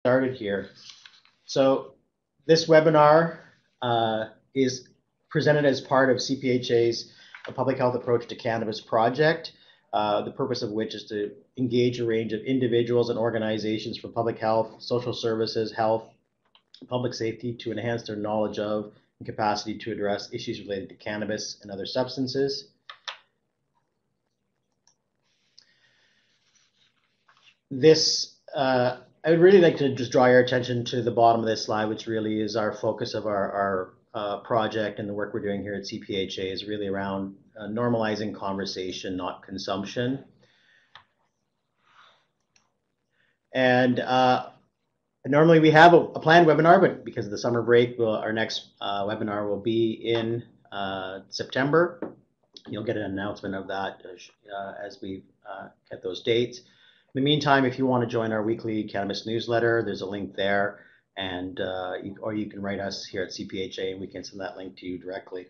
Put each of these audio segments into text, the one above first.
Started here. So this webinar is presented as part of CPHA's Public Health Approach to Cannabis project, the purpose of which is to engage a range of individuals and organizations from public health, social services, health, public safety to enhance their knowledge of and capacity to address issues related to cannabis and other substances. I would really like to just draw your attention to the bottom of this slide, which really is our focus of our project, and the work we're doing here at CPHA is really around normalizing conversation, not consumption. And normally we have a planned webinar, but because of the summer break, our next webinar will be in September. You'll get an announcement of that as we get those dates. In the meantime, if you want to join our weekly cannabis newsletter, there's a link there, and or you can write us here at CPHA, and we can send that link to you directly.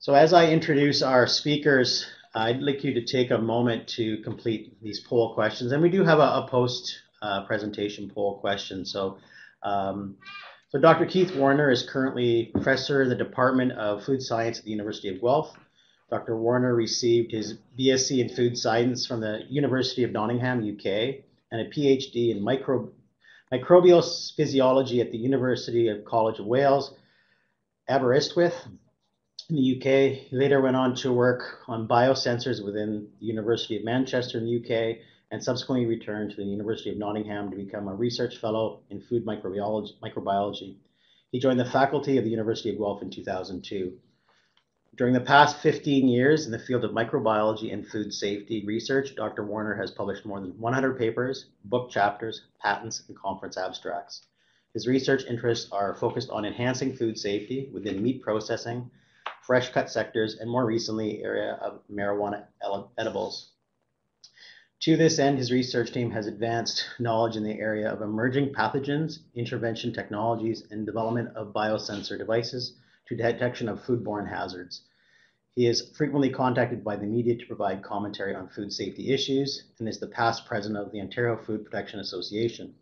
So as I introduce our speakers, I'd like you to take a moment to complete these poll questions, and we do have a post-presentation poll question. So Dr. Keith Warriner is currently professor in the Department of Food Science at the University of Guelph. Dr. Warriner received his BSc in Food Science from the University of Nottingham, UK, and a PhD in microbial physiology at the University of College of Wales, Aberystwyth, in the UK. He later went on to work on biosensors within the University of Manchester in the UK, and subsequently returned to the University of Nottingham to become a research fellow in food microbiology. He joined the faculty of the University of Guelph in 2002. During the past 15 years in the field of microbiology and food safety research, Dr. Warriner has published more than 100 papers, book chapters, patents, and conference abstracts. His research interests are focused on enhancing food safety within meat processing, fresh cut sectors, and more recently, area of marijuana edibles. To this end, his research team has advanced knowledge in the area of emerging pathogens, intervention technologies, and development of biosensor devices to detection of foodborne hazards. He is frequently contacted by the media to provide commentary on food safety issues, and is the past president of the Ontario Food Protection Association.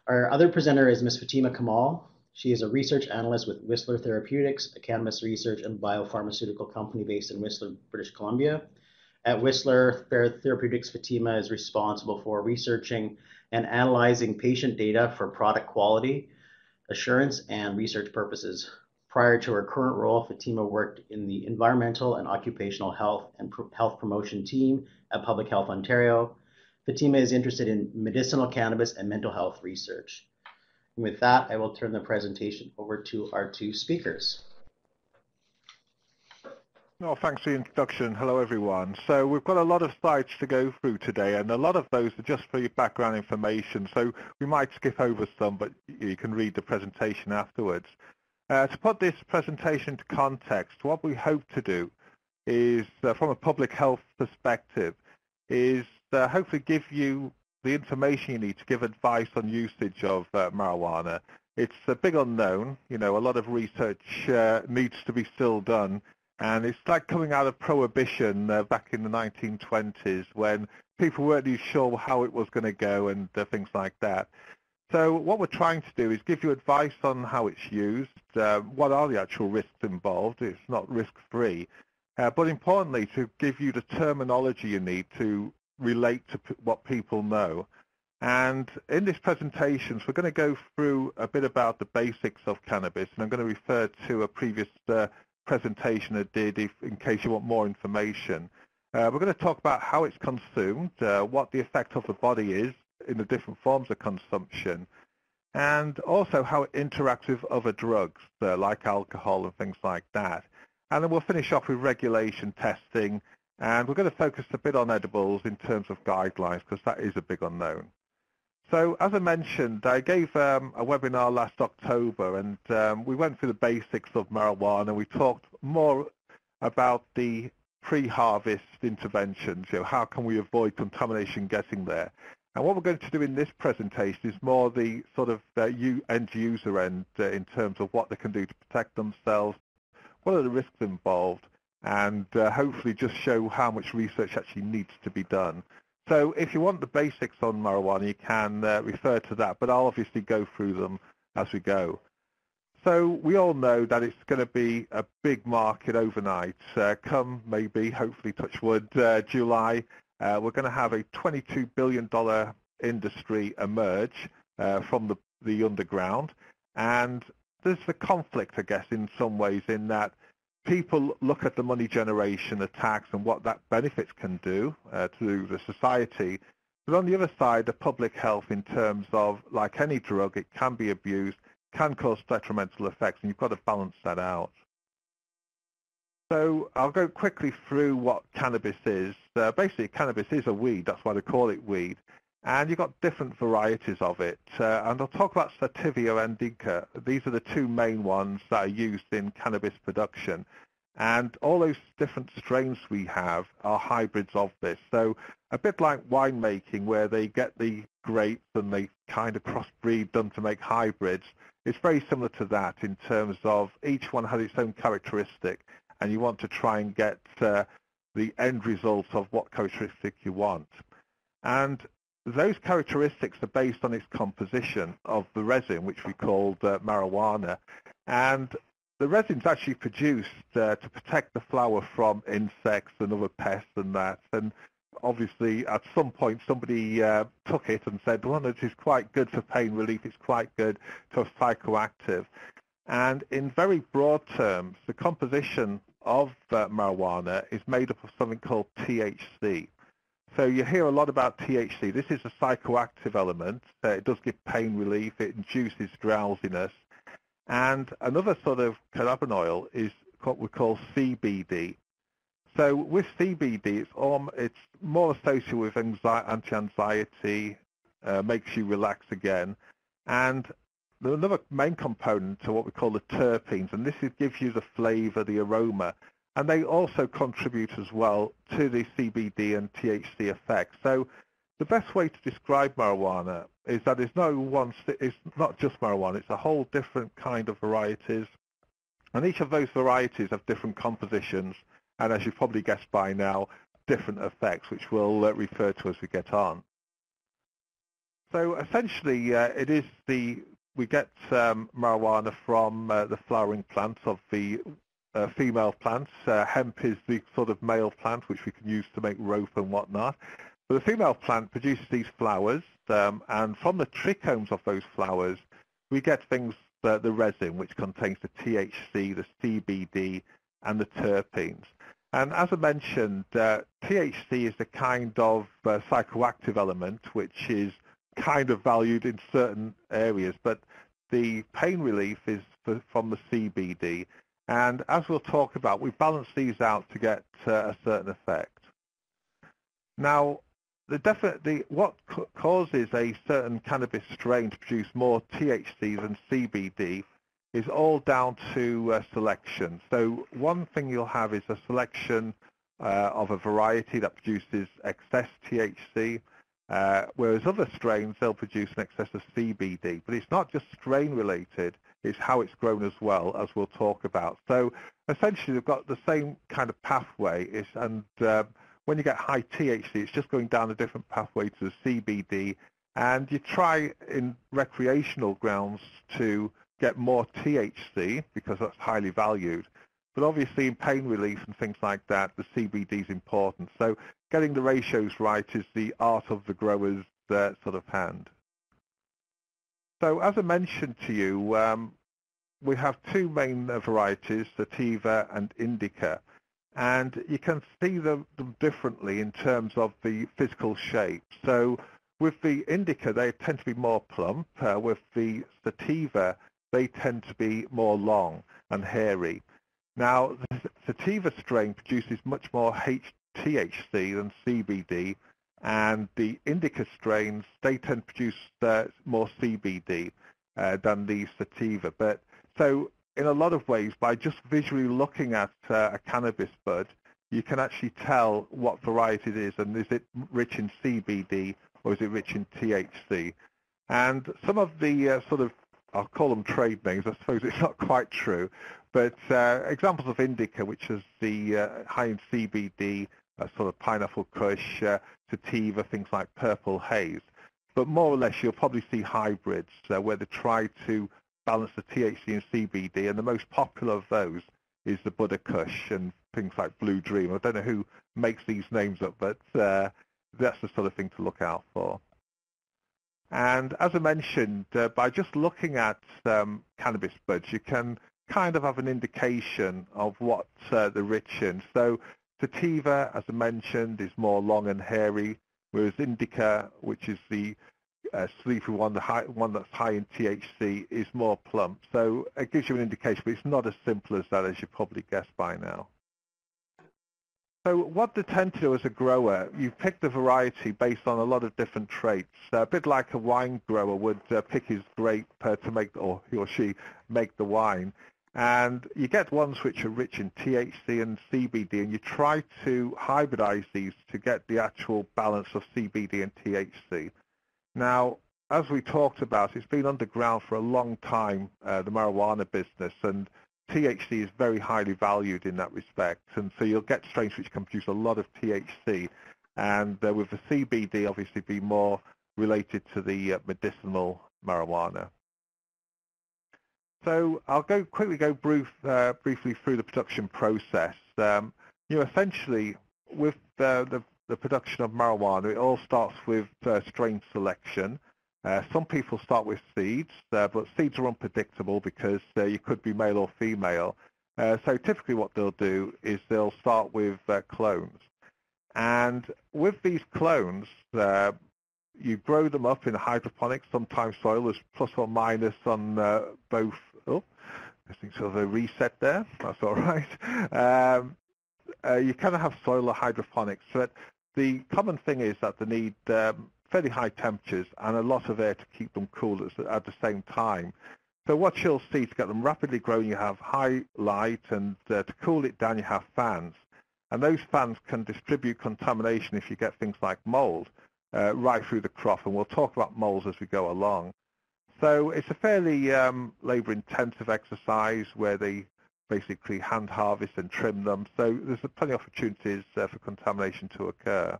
Our other presenter is Ms. Fatima Kamal. She is a research analyst with Whistler Therapeutics, a cannabis research and biopharmaceutical company based in Whistler, British Columbia. At Whistler Therapeutics, Fatima is responsible for researching and analyzing patient data for product quality, assurance, and research purposes. Prior to her current role, Fatima worked in the Environmental and Occupational Health and Health Promotion team at Public Health Ontario. Fatima is interested in medicinal cannabis and mental health research. And with that, I will turn the presentation over to our two speakers. Well, thanks for the introduction. Hello, everyone. So we've got a lot of slides to go through today, and a lot of those are just for your background information. So we might skip over some, but you can read the presentation afterwards. To put this presentation into context, what we hope to do is, from a public health perspective, is hopefully give you the information you need to give advice on usage of marijuana. It's a big unknown. You know, a lot of research needs to be still done. And it's like coming out of Prohibition back in the 1920s when people weren't really sure how it was going to go and things like that. So what we're trying to do is give you advice on how it's used, what are the actual risks involved. It's not risk-free, but importantly to give you the terminology you need to relate to what people know. And in this presentation, we're going to go through a bit about the basics of cannabis, and I'm going to refer to a previous presentation I did in case you want more information. We're going to talk about how it's consumed, what the effect of the body is in the different forms of consumption, and also how it interacts with other drugs like alcohol and things like that. And then we'll finish off with regulation testing, and we're going to focus a bit on edibles in terms of guidelines because that is a big unknown. So as I mentioned, I gave a webinar last October, and we went through the basics of marijuana. We talked more about the pre-harvest interventions, you know, how can we avoid contamination getting there. And what we're going to do in this presentation is more the sort of end user end in terms of what they can do to protect themselves, what are the risks involved, and hopefully just show how much research actually needs to be done. So if you want the basics on marijuana, you can refer to that, but I'll obviously go through them as we go. So we all know that it's going to be a big market overnight. Come maybe, hopefully, touch wood, July, we're going to have a $22 billion industry emerge from the underground. And there's the conflict, I guess, in some ways, in that people look at the money generation, the tax, and what that benefits can do to the society. But on the other side, the public health in terms of, like any drug, it can be abused, can cause detrimental effects, and you've got to balance that out. So I'll go quickly through what cannabis is. Basically, cannabis is a weed. That's why they call it weed. And you've got different varieties of it. And I'll talk about sativa and indica. These are the two main ones that are used in cannabis production. And all those different strains we have are hybrids of this. So a bit like winemaking, where they get the grapes and they kind of crossbreed them to make hybrids. It's very similar to that in terms of each one has its own characteristic, and you want to try and get the end result of what characteristic you want. And those characteristics are based on its composition of the resin, which we call marijuana. And the resin's actually produced to protect the flower from insects and other pests and that. And obviously, at some point, somebody took it and said, well, it is quite good for pain relief. It's quite good to have psychoactive. And in very broad terms, the composition of marijuana is made up of something called THC. So you hear a lot about THC. This is a psychoactive element. It does give pain relief. It induces drowsiness. And another sort of cannabinoid is what we call CBD. So with CBD, it's more associated with anti-anxiety, makes you relax again. And another main component to what we call the terpenes, and this gives you the flavor, the aroma. And they also contribute as well to the CBD and THC effects. So the best way to describe marijuana is that it's not just marijuana, it's a whole different kind of varieties. And each of those varieties have different compositions, and as you've probably guessed by now, different effects, which we'll refer to as we get on. So essentially, we get marijuana from the flowering plants of the female plants. Hemp is the sort of male plant, which we can use to make rope and whatnot. But the female plant produces these flowers, and from the trichomes of those flowers, we get things, the resin, which contains the THC, the CBD, and the terpenes. And as I mentioned, THC is the kind of psychoactive element which is kind of valued in certain areas, but the pain relief is from the CBD. And as we'll talk about, we balance these out to get a certain effect. Now, what causes a certain cannabis strain to produce more THC than CBD is all down to selection. So one thing you'll have is a selection of a variety that produces excess THC, whereas other strains, they'll produce an excess of CBD. But it's not just strain related, it's how it's grown as well, as we'll talk about. So essentially, they've got the same kind of pathway, and when you get high THC, it's just going down a different pathway to the CBD, and you try in recreational grounds to get more THC because that's highly valued. But obviously in pain relief and things like that, the CBD is important. So getting the ratios right is the art of the grower's sort of hand. So as I mentioned to you, we have two main varieties, sativa and indica. And you can see them differently in terms of the physical shape. So with the indica, they tend to be more plump. With the sativa, they tend to be more long and hairy. Now, the sativa strain produces much more THC than CBD, and the indica strains, they tend to produce more CBD than the sativa. But so in a lot of ways, by just visually looking at a cannabis bud, you can actually tell what variety it is, and is it rich in CBD or is it rich in THC? And some of the sort of, I'll call them trade names, I suppose it's not quite true, but examples of indica, which is the high in CBD, sort of pineapple kush, sativa, things like purple haze. But more or less, you'll probably see hybrids where they try to balance the THC and CBD, and the most popular of those is the Buddha Kush and things like Blue Dream. I don't know who makes these names up, but that's the sort of thing to look out for. And as I mentioned, by just looking at cannabis buds, you can kind of have an indication of what they're rich in. So sativa, as I mentioned, is more long and hairy, whereas indica, which is the sleepy one, one that's high in THC, is more plump. So it gives you an indication, but it's not as simple as that, as you probably guessed by now. So what they tend to do as a grower, you pick the variety based on a lot of different traits. A bit like a wine grower would pick his grape to make, or he or she make the wine. And you get ones which are rich in THC and CBD, and you try to hybridize these to get the actual balance of CBD and THC. Now, as we talked about, it's been underground for a long time, the marijuana business, and THC is very highly valued in that respect. And so you'll get strains which can produce a lot of THC, and with the CBD obviously be more related to the medicinal marijuana. So I'll quickly go briefly through the production process. Essentially, with the production of marijuana, it all starts with strain selection. Some people start with seeds, but seeds are unpredictable because you could be male or female. So typically what they'll do is they'll start with clones. And with these clones, you grow them up in hydroponics, sometimes soil. There's plus or minus on both. Oh, I think sort of a reset there. That's all right. You kind of have soil or hydroponics, but the common thing is that they need fairly high temperatures and a lot of air to keep them cool at the same time. So what you'll see to get them rapidly growing, you have high light, and to cool it down, you have fans. And those fans can distribute contamination if you get things like mold right through the crop, and we'll talk about molds as we go along. So it's a fairly labor-intensive exercise where they basically hand harvest and trim them. So there's plenty of opportunities for contamination to occur.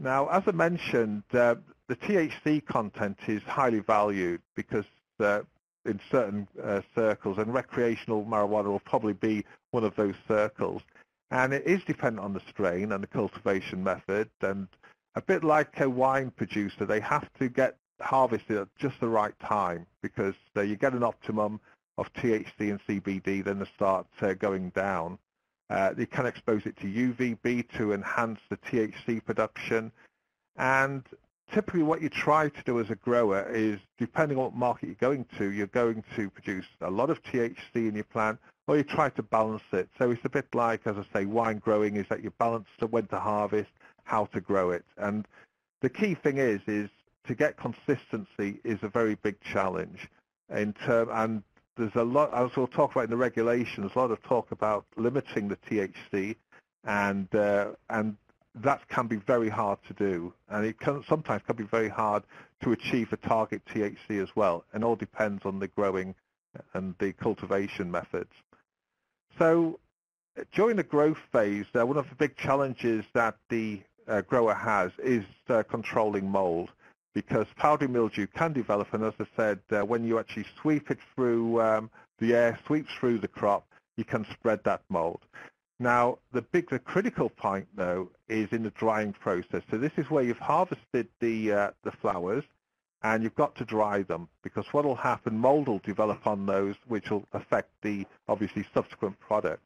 Now, as I mentioned, the THC content is highly valued because in certain circles, and recreational marijuana will probably be one of those circles. And it is dependent on the strain and the cultivation method. And a bit like a wine producer, they have to get harvested at just the right time because you get an optimum of THC and CBD, then they start going down. You can expose it to UVB to enhance the THC production. And typically what you try to do as a grower is, depending on what market you're going to produce a lot of THC in your plant, or you try to balance it. So it's a bit like, as I say, wine growing is that you balance when to harvest, how to grow it. And the key thing is to get consistency is a very big challenge. And there's a lot, as we'll talk about in the regulations, a lot of talk about limiting the THC, and that can be very hard to do. And it sometimes can be very hard to achieve the target THC as well. And all depends on the growing and the cultivation methods. So during the growth phase, one of the big challenges that the grower has is controlling mold, because powdery mildew can develop, and as I said, when you actually sweep it through, the air sweeps through the crop, you can spread that mold. Now, the critical point, though, is in the drying process. So this is where you've harvested the flowers, and you've got to dry them, because what will happen, mold will develop on those, which will affect the, obviously, subsequent product.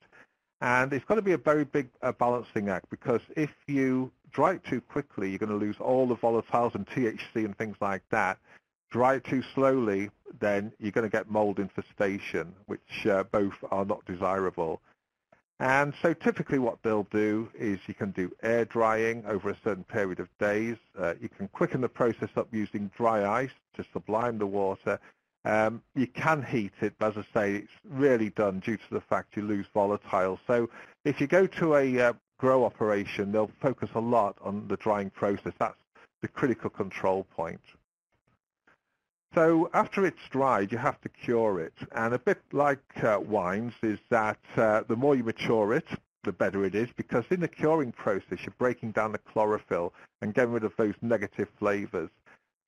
And it's got to be a very big balancing act, because if you dry it too quickly, you're going to lose all the volatiles and THC and things like that. Dry it too slowly, then you're going to get mold infestation, which both are not desirable. And so typically what they'll do is you can do air drying over a certain period of days. You can quicken the process up using dry ice to sublime the water. You can heat it, but as I say, it's really done due to the fact you lose volatile. So if you go to a grow operation, they'll focus a lot on the drying process. That's the critical control point. So after it's dried, you have to cure it. And a bit like wines is that the more you mature it, the better it is, because in the curing process, you're breaking down the chlorophyll and getting rid of those negative flavors.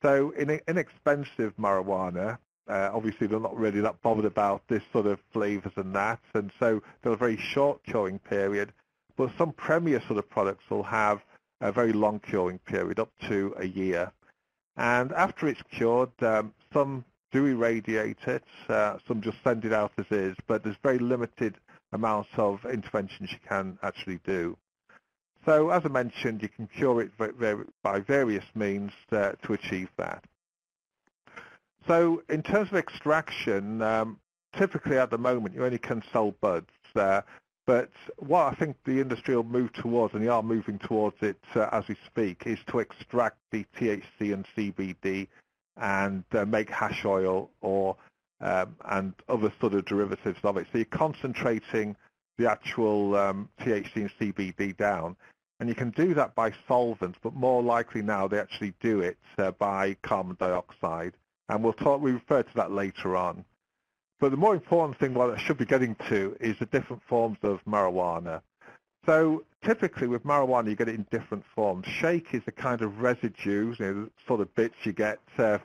So in inexpensive marijuana, obviously they're not really that bothered about this sort of flavors and that, and so they're a very short curing period. But some premier sort of products will have a very long curing period, up to a year. And after it's cured, some do irradiate it, some just send it out as is, but there's very limited amounts of interventions you can actually do. So as I mentioned, you can cure it by various means to achieve that. So in terms of extraction, typically at the moment you only can sell buds. But what I think the industry will move towards, and they are moving towards it as we speak, is to extract the THC and CBD and make hash oil or and other sort of derivatives of it. So you're concentrating the actual THC and CBD down, and you can do that by solvents, but more likely now they actually do it by carbon dioxide, and we refer to that later on. But the more important thing what I should be getting to is the different forms of marijuana. So typically with marijuana you get it in different forms. Shake is the kind of residues, the sort of bits you get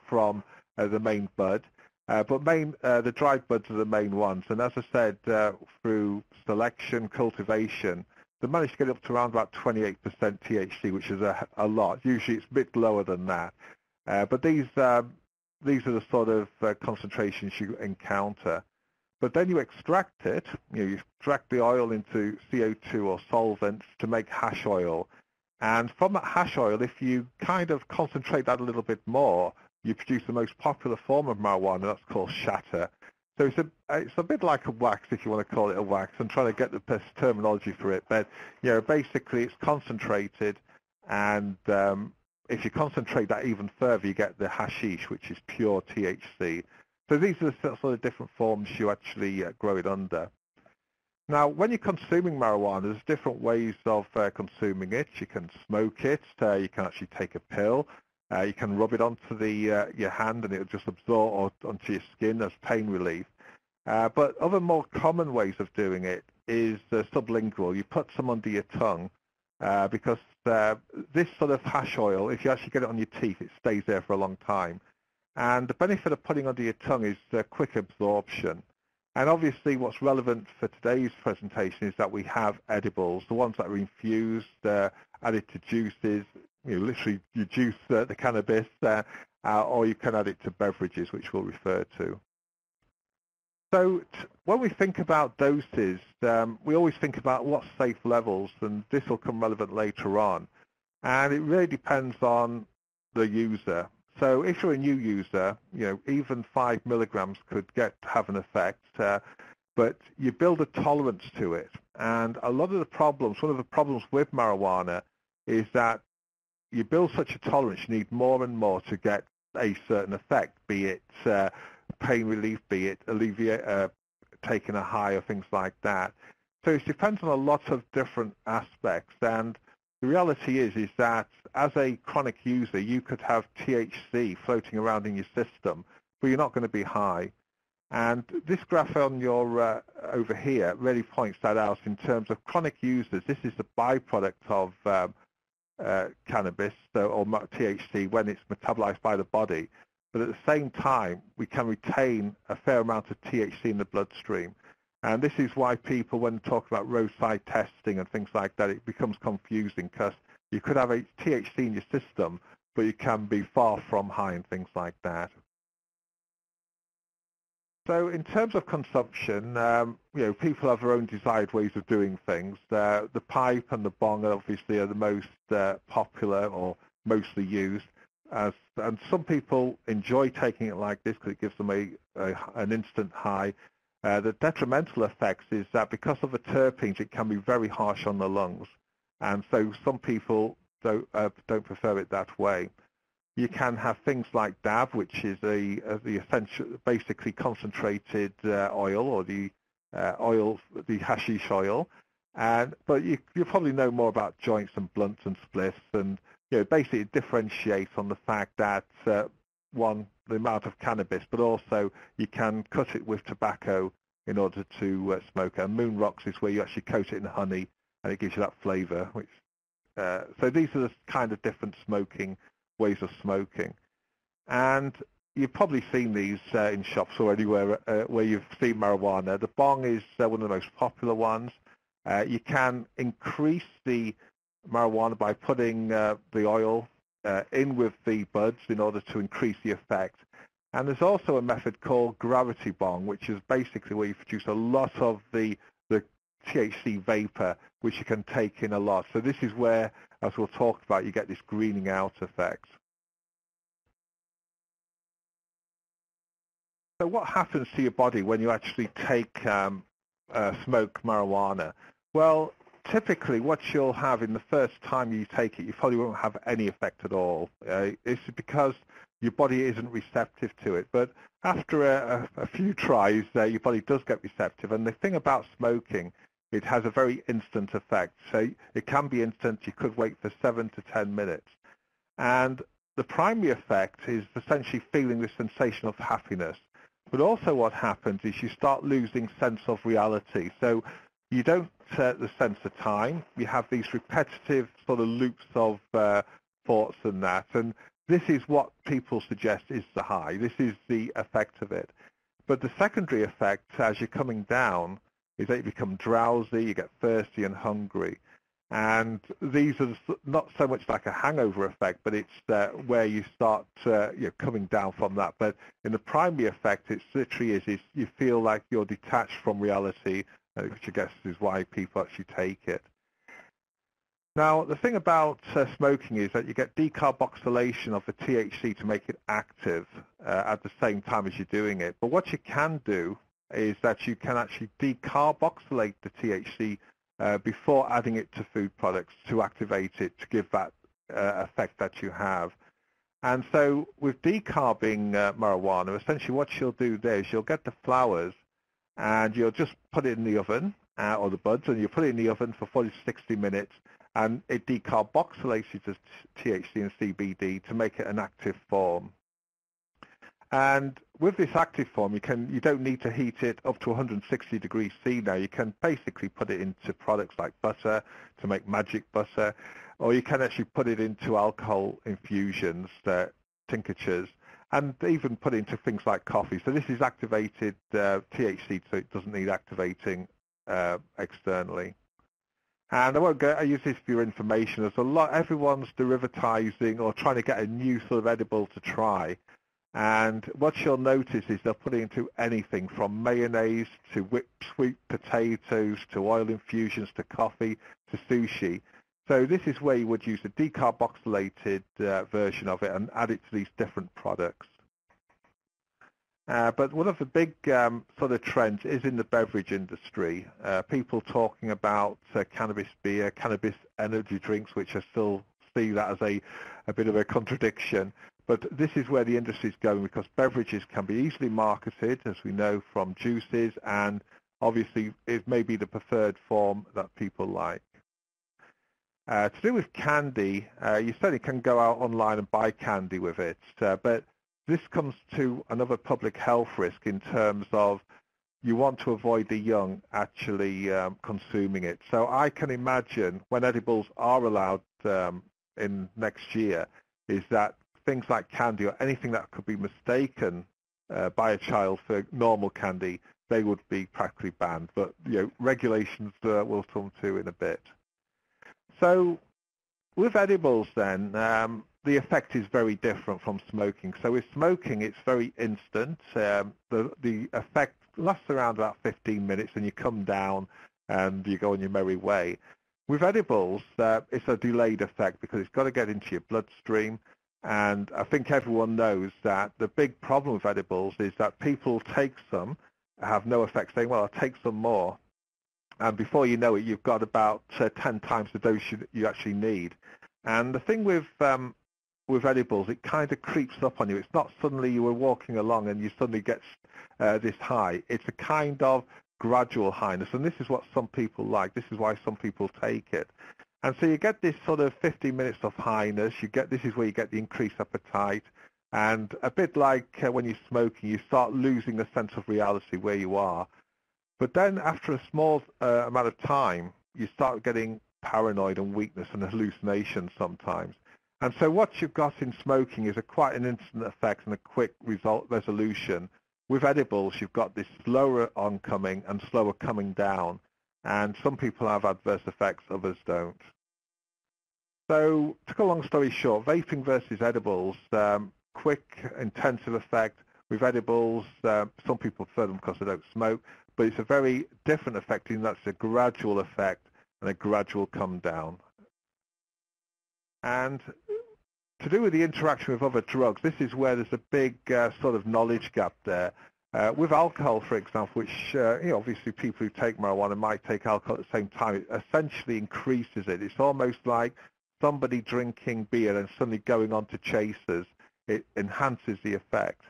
from the main bud. But the dried buds are the main ones. And as I said, through selection, cultivation, they manage to get up to around about 28% THC, which is a lot. Usually it's a bit lower than that. But these are the sort of concentrations you encounter. But then you extract it, you extract the oil into CO2 or solvents to make hash oil. And from that hash oil, if you kind of concentrate that a little bit more, you produce the most popular form of marijuana, that's called shatter. So it's a bit like a wax, if you want to call it a wax. I'm trying to get the best terminology for it. But basically it's concentrated, and if you concentrate that even further, you get the hashish, which is pure THC. So these are the sort of different forms you actually grow it under. Now, when you're consuming marijuana, there's different ways of consuming it. You can smoke it. You can actually take a pill. You can rub it onto your hand, and it'll just absorb, or onto your skin as pain relief. But other more common ways of doing it is sublingual. You put some under your tongue, because this sort of hash oil, if you actually get it on your teeth, it stays there for a long time. And the benefit of putting under your tongue is quick absorption. And obviously what's relevant for today's presentation is that we have edibles, the ones that are infused, added to juices. Literally you juice the cannabis, or you can add it to beverages, which we'll refer to. So when we think about doses, we always think about what's safe levels, and this will come relevant later on. And it really depends on the user. So if you're a new user, even 5 milligrams could have an effect, but you build a tolerance to it. And a lot of the problems, one of the problems with marijuana is that you build such a tolerance, you need more and more to get a certain effect, be it pain relief, be it alleviate, taking a high or things like that. So it depends on a lot of different aspects. And the reality is that as a chronic user, you could have THC floating around in your system, but you're not going to be high. And this graph on your over here really points that out in terms of chronic users. This is the byproduct of cannabis or THC when it's metabolized by the body. But at the same time, we can retain a fair amount of THC in the bloodstream. And this is why people, when they talk about roadside testing and things like that, it becomes confusing, because you could have a THC in your system, but you can be far from high and things like that. So in terms of consumption, people have their own desired ways of doing things. The pipe and the bong obviously are the most popular or mostly used. And some people enjoy taking it like this because it gives them an instant high. The detrimental effects is that because of the terpenes, it can be very harsh on the lungs. And so some people don't prefer it that way. You can have things like dab, which is the essential, basically concentrated oil, or the hashish oil. But you probably know more about joints and blunts and spliffs, and basically it differentiates on the fact that one, the amount of cannabis, but also you can cut it with tobacco in order to smoke it. And moon rocks is where you actually coat it in honey and it gives you that flavour. So these are the kind of different smoking ways of smoking. And you've probably seen these in shops or anywhere where you've seen marijuana. The bong is one of the most popular ones. You can increase the marijuana by putting the oil in with the buds in order to increase the effect. And there's also a method called gravity bong, which is basically where you produce a lot of the THC vapor, which you can take in a lot. So this is where, as we'll talk about, you get this greening out effect. So what happens to your body when you actually take smoke marijuana? Well, typically what you'll have in the first time you take it, you probably won't have any effect at all. It's because your body isn't receptive to it. But after a few tries, your body does get receptive. And the thing about smoking, it has a very instant effect. So it can be instant. You could wait for 7 to 10 minutes. And the primary effect is essentially feeling the sensation of happiness. But also what happens is you start losing sense of reality. So you don't the sense of time. You have these repetitive sort of loops of thoughts and that. And this is what people suggest is the high. This is the effect of it. But the secondary effect as you're coming down is that you become drowsy, you get thirsty and hungry. And these are not so much like a hangover effect, but it's where you start coming down from that. But in the primary effect, it literally is you feel like you're detached from reality, which I guess is why people actually take it. Now, the thing about smoking is that you get decarboxylation of the THC to make it active at the same time as you're doing it. But what you can do is that you can actually decarboxylate the THC before adding it to food products to activate it, to give that effect that you have. And so with decarbing marijuana, essentially what you'll do there is you'll get the flowers and you'll just put it in the oven, or the buds, and you put it in the oven for 40 to 60 minutes, and it decarboxylates it to THC and CBD to make it an active form. And with this active form, you don't need to heat it up to 160 degrees C now. You can basically put it into products like butter to make magic butter, or you can actually put it into alcohol infusions, tinctures, and even put it into things like coffee. So this is activated THC, so it doesn't need activating externally. And I use this for your information. There's a lot. Everyone's derivatizing or trying to get a new sort of edible to try. And what you'll notice is they'll put it into anything from mayonnaise to whipped sweet potatoes to oil infusions to coffee to sushi. So this is where you would use a decarboxylated version of it and add it to these different products. But one of the big sort of trends is in the beverage industry. People talking about cannabis beer, cannabis energy drinks, which I still see that as a bit of a contradiction. But this is where the industry is going, because beverages can be easily marketed, as we know, from juices, and obviously it may be the preferred form that people like. To do with candy, you certainly can go out online and buy candy with it, but this comes to another public health risk in terms of you want to avoid the young actually consuming it. So I can imagine when edibles are allowed in next year, is that things like candy or anything that could be mistaken by a child for normal candy, they would be practically banned. But regulations will come to in a bit. So with edibles then, the effect is very different from smoking. So with smoking, it's very instant. The effect lasts around about 15 minutes and you come down and you go on your merry way. With edibles, it's a delayed effect because it's got to get into your bloodstream. And I think everyone knows that the big problem with edibles is that people take some, have no effect, saying, well, I'll take some more. And before you know it, you've got about 10 times the dose you actually need. And the thing with edibles, it kind of creeps up on you. It's not suddenly you were walking along and you suddenly get this high. It's a kind of gradual highness. And this is what some people like. This is why some people take it. And so you get this sort of 50 minutes of highness. This is where you get the increased appetite. And a bit like when you're smoking, you start losing a sense of reality where you are. But then after a small amount of time, you start getting paranoid and weakness and hallucinations sometimes. And so what you've got in smoking is quite an instant effect and a quick resolution. With edibles, you've got this slower oncoming and slower coming down. And some people have adverse effects, others don't. So to cut a long story short, vaping versus edibles, quick, intensive effect. With edibles, some people prefer them because they don't smoke, but it's a very different effect in that it's a gradual effect and a gradual come down. And to do with the interaction with other drugs, this is where there's a big sort of knowledge gap there. With alcohol, for example, which obviously people who take marijuana might take alcohol at the same time, it essentially increases it. It's almost like somebody drinking beer and suddenly going on to chasers. It enhances the effect.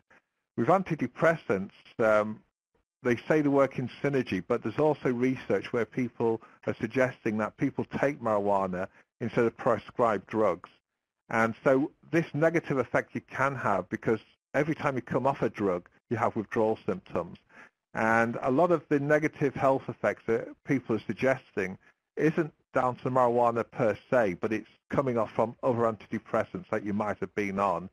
With antidepressants, they say they work in synergy, but there's also research where people are suggesting that people take marijuana instead of prescribed drugs. And so this negative effect you can have because every time you come off a drug, you have withdrawal symptoms. And a lot of the negative health effects that people are suggesting isn't down to marijuana per se, but it's coming off from other antidepressants that you might have been on.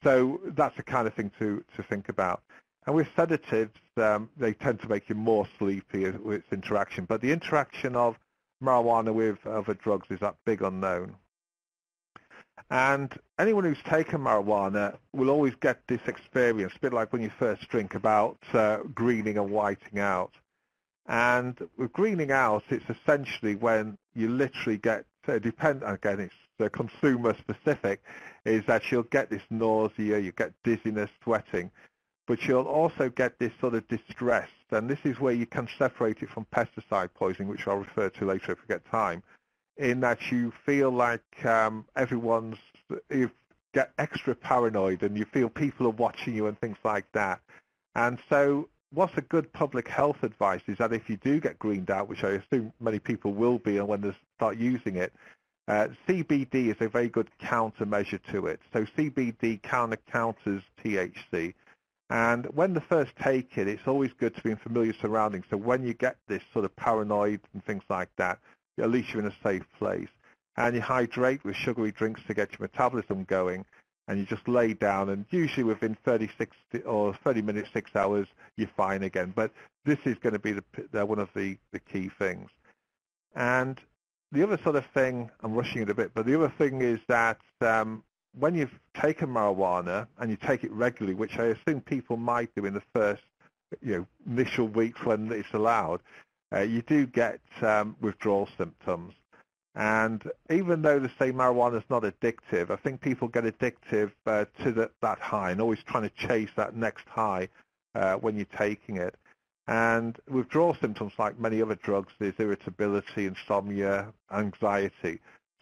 So that's the kind of thing to think about. And with sedatives, they tend to make you more sleepy with its interaction. But the interaction of marijuana with other drugs is that big unknown. And anyone who's taken marijuana will always get this experience, a bit like when you first drink, about greening and whiting out. And with greening out, it's essentially when you literally get, again, it's consumer specific, is that you'll get this nausea, you get dizziness, sweating, but you'll also get this sort of distress. And this is where you can separate it from pesticide poisoning, which I'll refer to later if we get time, in that you feel like you get extra paranoid and you feel people are watching you and things like that. And so what's a good public health advice is that if you do get greened out, which I assume many people will be and when they start using it, CBD is a very good countermeasure to it. So CBD counters THC. And when they first take it, it's always good to be in familiar surroundings. So when you get this sort of paranoid and things like that, at least you're in a safe place. And you hydrate with sugary drinks to get your metabolism going. And you just lay down, and usually within 30 minutes, 6 hours, you're fine again. But this is going to be one of the key things. And the other sort of thing, I'm rushing it a bit, but the other thing is that when you've taken marijuana and you take it regularly, which I assume people might do in the first initial weeks when it's allowed, you do get withdrawal symptoms. And even though they say marijuana is not addictive, I think people get addictive to that high and always trying to chase that next high when you're taking it. And withdrawal symptoms, like many other drugs, is irritability, insomnia, anxiety.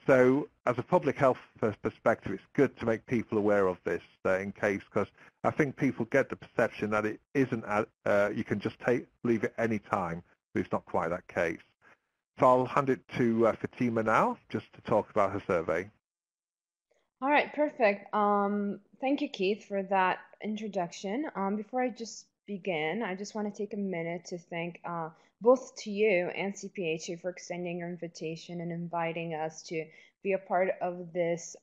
So as a public health perspective, it's good to make people aware of this in case, because I think people get the perception that it isn't, you can just leave it any time, but it's not quite that case. So I'll hand it to Fatima now, just to talk about her survey. All right, perfect. Thank you, Keith, for that introduction. Before I just begin, I just want to take a minute to thank both to you and CPHA for extending your invitation and inviting us to be a part of this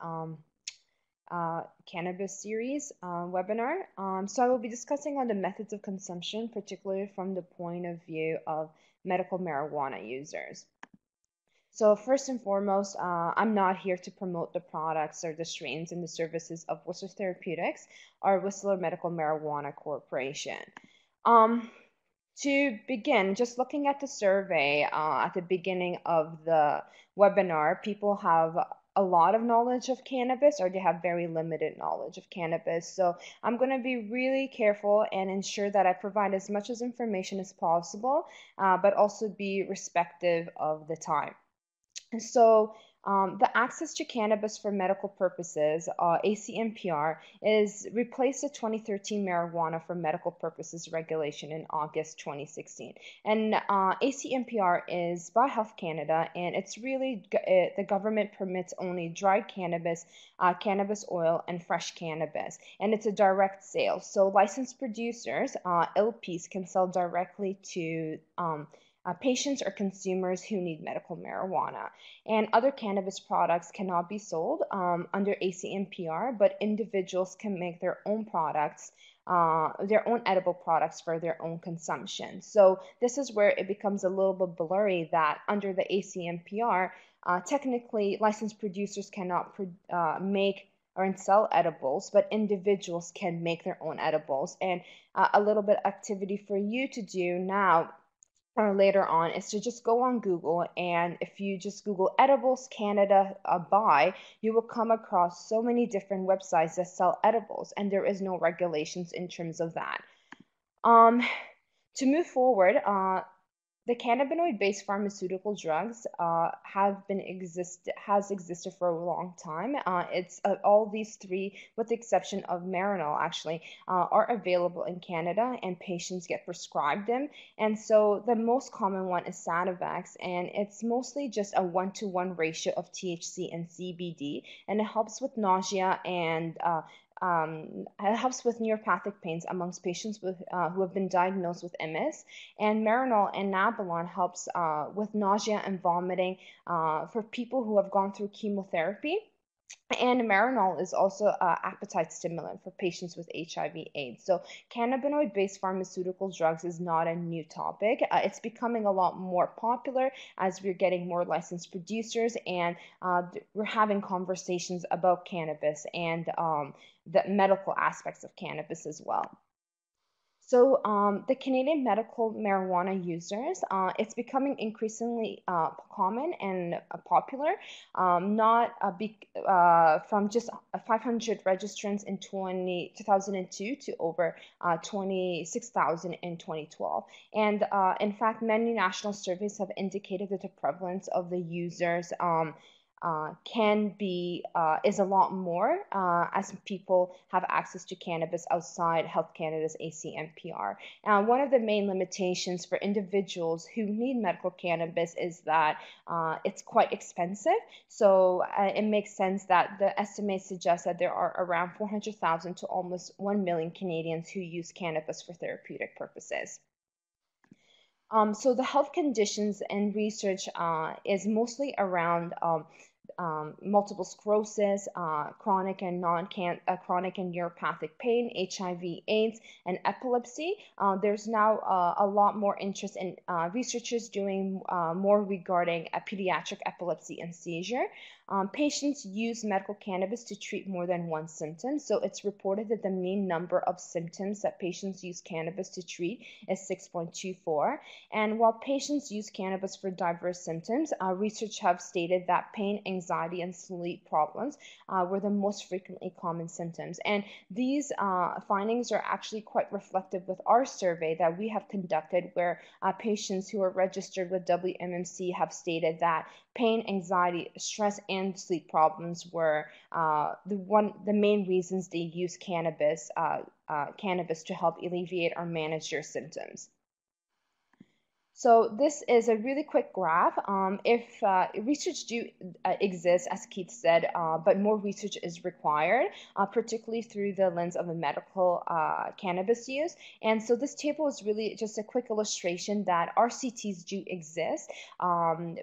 cannabis series webinar. So I will be discussing on the methods of consumption, particularly from the point of view of medical marijuana users. So first and foremost, I'm not here to promote the products or the strains and the services of Whistler Therapeutics or Whistler Medical Marijuana Corporation. To begin, just looking at the survey at the beginning of the webinar, people have a lot of knowledge of cannabis or they have very limited knowledge of cannabis. So I'm going to be really careful and ensure that I provide as much as information as possible, but also be respectful of the time. So the access to cannabis for medical purposes, ACMPR, is replaced the 2013 marijuana for medical purposes regulation in August 2016. And ACMPR is by Health Canada, and it's really, the government permits only dried cannabis, cannabis oil, and fresh cannabis. And it's a direct sale. So licensed producers, LPs, can sell directly to patients or consumers who need medical marijuana. And other cannabis products cannot be sold under ACMPR, but individuals can make their own products, their own edible products for their own consumption. So this is where it becomes a little bit blurry that under the ACMPR, technically licensed producers cannot make or sell edibles, but individuals can make their own edibles. And a little bit activity for you to do now or later on is to just go on Google, and if you just Google edibles Canada buy, you will come across so many different websites that sell edibles, and there is no regulations in terms of that. To move forward, the cannabinoid-based pharmaceutical drugs has existed for a long time. It's all these three, with the exception of Marinol, actually, are available in Canada, and patients get prescribed them. And so the most common one is Sativex, and it's mostly just a 1-to-1 ratio of THC and CBD, and it helps with nausea and it helps with neuropathic pains amongst patients who have been diagnosed with MS. And Marinol and Nabalon helps with nausea and vomiting for people who have gone through chemotherapy. And Marinol is also an appetite stimulant for patients with HIV/AIDS. So cannabinoid-based pharmaceutical drugs is not a new topic. It's becoming a lot more popular as we're getting more licensed producers, and we're having conversations about cannabis and the medical aspects of cannabis as well. So the Canadian medical marijuana users, it's becoming increasingly common and popular, not from just 500 registrants in 2002 to over 26,000 in 2012. And in fact, many national surveys have indicated that the prevalence of the users is a lot more as people have access to cannabis outside Health Canada's ACMPR. One of the main limitations for individuals who need medical cannabis is that it's quite expensive. So it makes sense that the estimates suggest that there are around 400,000 to almost 1 million Canadians who use cannabis for therapeutic purposes. So the health conditions and research is mostly around multiple sclerosis, chronic and chronic and neuropathic pain, HIV/AIDS, and epilepsy. There's now a lot more interest in researchers doing more regarding pediatric epilepsy and seizure. Patients use medical cannabis to treat more than one symptom. So it's reported that the mean number of symptoms that patients use cannabis to treat is 6.24. And while patients use cannabis for diverse symptoms, research have stated that pain, anxiety, and sleep problems were the most frequently common symptoms. And these findings are actually quite reflective with our survey that we have conducted, where patients who are registered with WMMC have stated that pain, anxiety, stress, and sleep problems were the main reasons they use cannabis to help alleviate or manage their symptoms. So this is a really quick graph. If research do exist, as Keith said, but more research is required, particularly through the lens of a medical cannabis use. And so this table is really just a quick illustration that RCTs do exist, and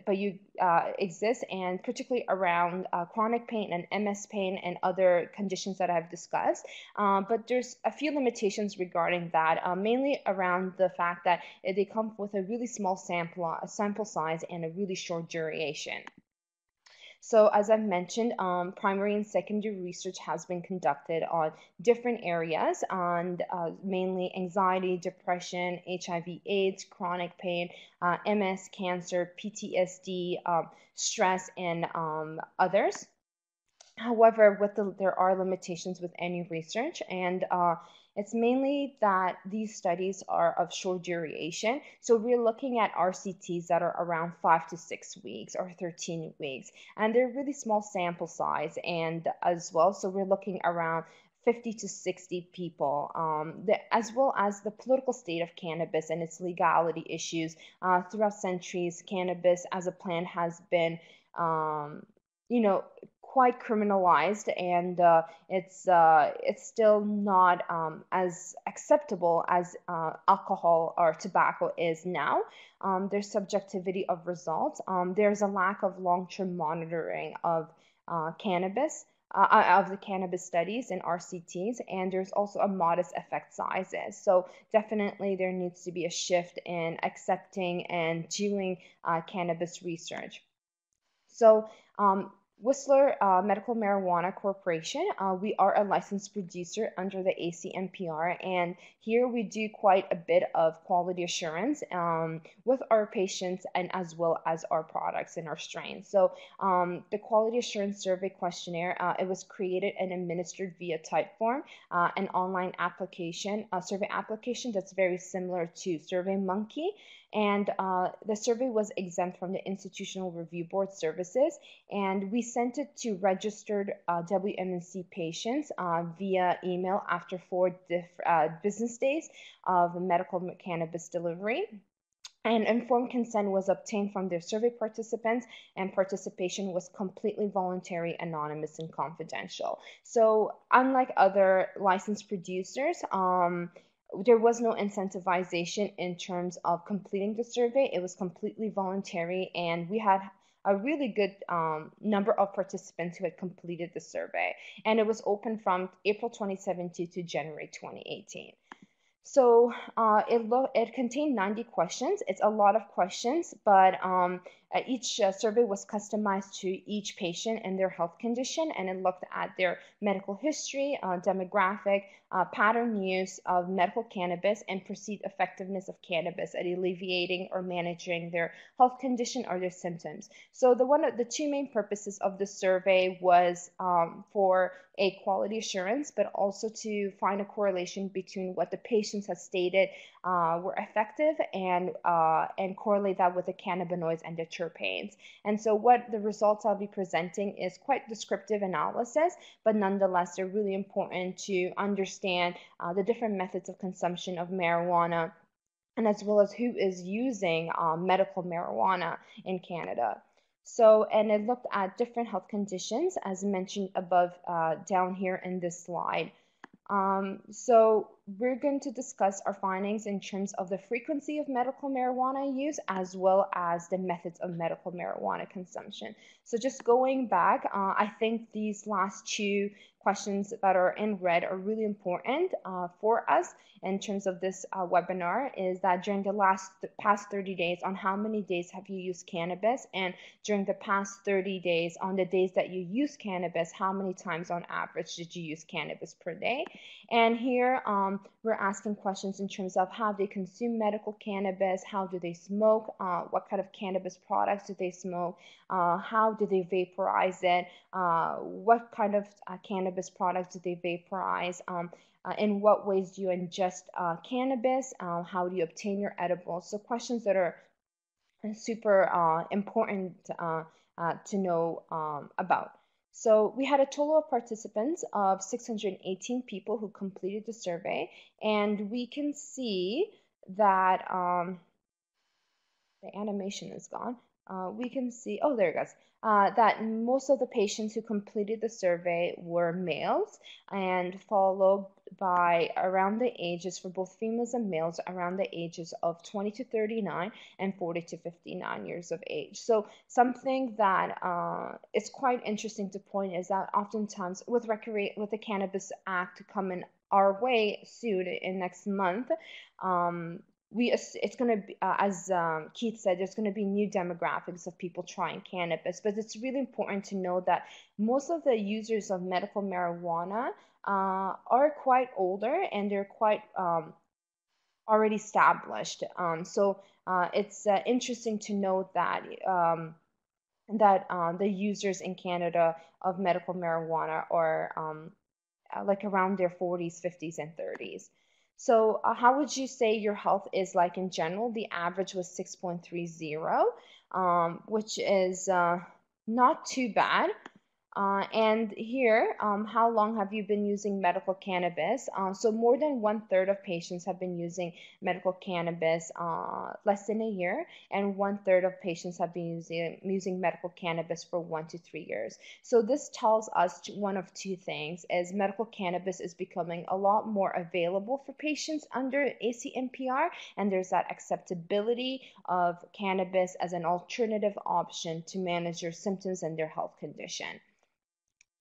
particularly around chronic pain and MS pain and other conditions that I've discussed. But there's a few limitations regarding that, mainly around the fact that they come with a really small sample size and a really short duration. So as I've mentioned, primary and secondary research has been conducted on different areas, and mainly anxiety, depression, HIV/AIDS, chronic pain, MS, cancer, PTSD, stress, and others. However, there are limitations with any research, and it's mainly that these studies are of short duration. So we're looking at RCTs that are around 5 to 6 weeks or 13 weeks, and they're really small sample size, and as well, so we're looking around 50 to 60 people, as well as the political state of cannabis and its legality issues. Throughout centuries, cannabis as a plant has been quite criminalized, and it's still not as acceptable as alcohol or tobacco is now. There's subjectivity of results. There's a lack of long-term monitoring of cannabis. Of the cannabis studies and RCTs, and there's also a modest effect sizes. So definitely there needs to be a shift in accepting and doing cannabis research. So Whistler Medical Marijuana Corporation, we are a licensed producer under the ACMPR, and here we do quite a bit of quality assurance with our patients and as well as our products and our strains. So the quality assurance survey questionnaire, it was created and administered via Typeform, an online application, a survey application that's very similar to SurveyMonkey. And the survey was exempt from the Institutional Review Board services, and we sent it to registered WMMC patients via email after 4 business days of medical cannabis delivery. And informed consent was obtained from their survey participants, and participation was completely voluntary, anonymous, and confidential. So unlike other licensed producers, there was no incentivization in terms of completing the survey. It was completely voluntary, and we had a really good number of participants who had completed the survey. And it was open from April 2017 to January 2018. So it contained 90 questions. It's a lot of questions, but each survey was customized to each patient and their health condition, and it looked at their medical history, demographic, pattern use of medical cannabis, and perceived effectiveness of cannabis at alleviating or managing their health condition or their symptoms. So the two main purposes of the survey was for a quality assurance, but also to find a correlation between what the patients had stated were effective and correlate that with the cannabinoids and the terpenes. And so what the results I'll be presenting is quite descriptive analysis, but nonetheless they're really important to understand the different methods of consumption of marijuana, and as well as who is using medical marijuana in Canada. So, and it looked at different health conditions as mentioned above down here in this slide. So we're going to discuss our findings in terms of the frequency of medical marijuana use as well as the methods of medical marijuana consumption. So just going back, I think these last two questions that are in red are really important for us in terms of this webinar, is that during the past 30 days, on how many days have you used cannabis, and during the past 30 days, on the days that you use cannabis, how many times on average did you use cannabis per day? And here we're asking questions in terms of how they consume medical cannabis, how do they smoke, what kind of cannabis products do they smoke, how do they vaporize it, what kind of cannabis products do they vaporize, in what ways do you ingest cannabis, how do you obtain your edibles. So questions that are super important to know about. So we had a total of participants of 618 people who completed the survey, and we can see that the animation is gone. We can see, oh, there it goes, that most of the patients who completed the survey were males, and followed by around the ages for both females and males around the ages of 20 to 39 and 40 to 59 years of age. So something that is quite interesting to point is that oftentimes with the Cannabis Act coming our way soon in next month, it's going to be, as Keith said, there's going to be new demographics of people trying cannabis, but it's really important to know that most of the users of medical marijuana are quite older, and they're quite already established. So it's interesting to note that the users in Canada of medical marijuana are like around their 40s, 50s, and 30s. So how would you say your health is like in general? The average was 6.30, which is not too bad. And here, how long have you been using medical cannabis? So more than 1/3 of patients have been using medical cannabis less than a year, and 1/3 of patients have been using medical cannabis for 1 to 3 years. So this tells us one of two things: is medical cannabis is becoming a lot more available for patients under ACMPR, and there's that acceptability of cannabis as an alternative option to manage their symptoms and their health condition.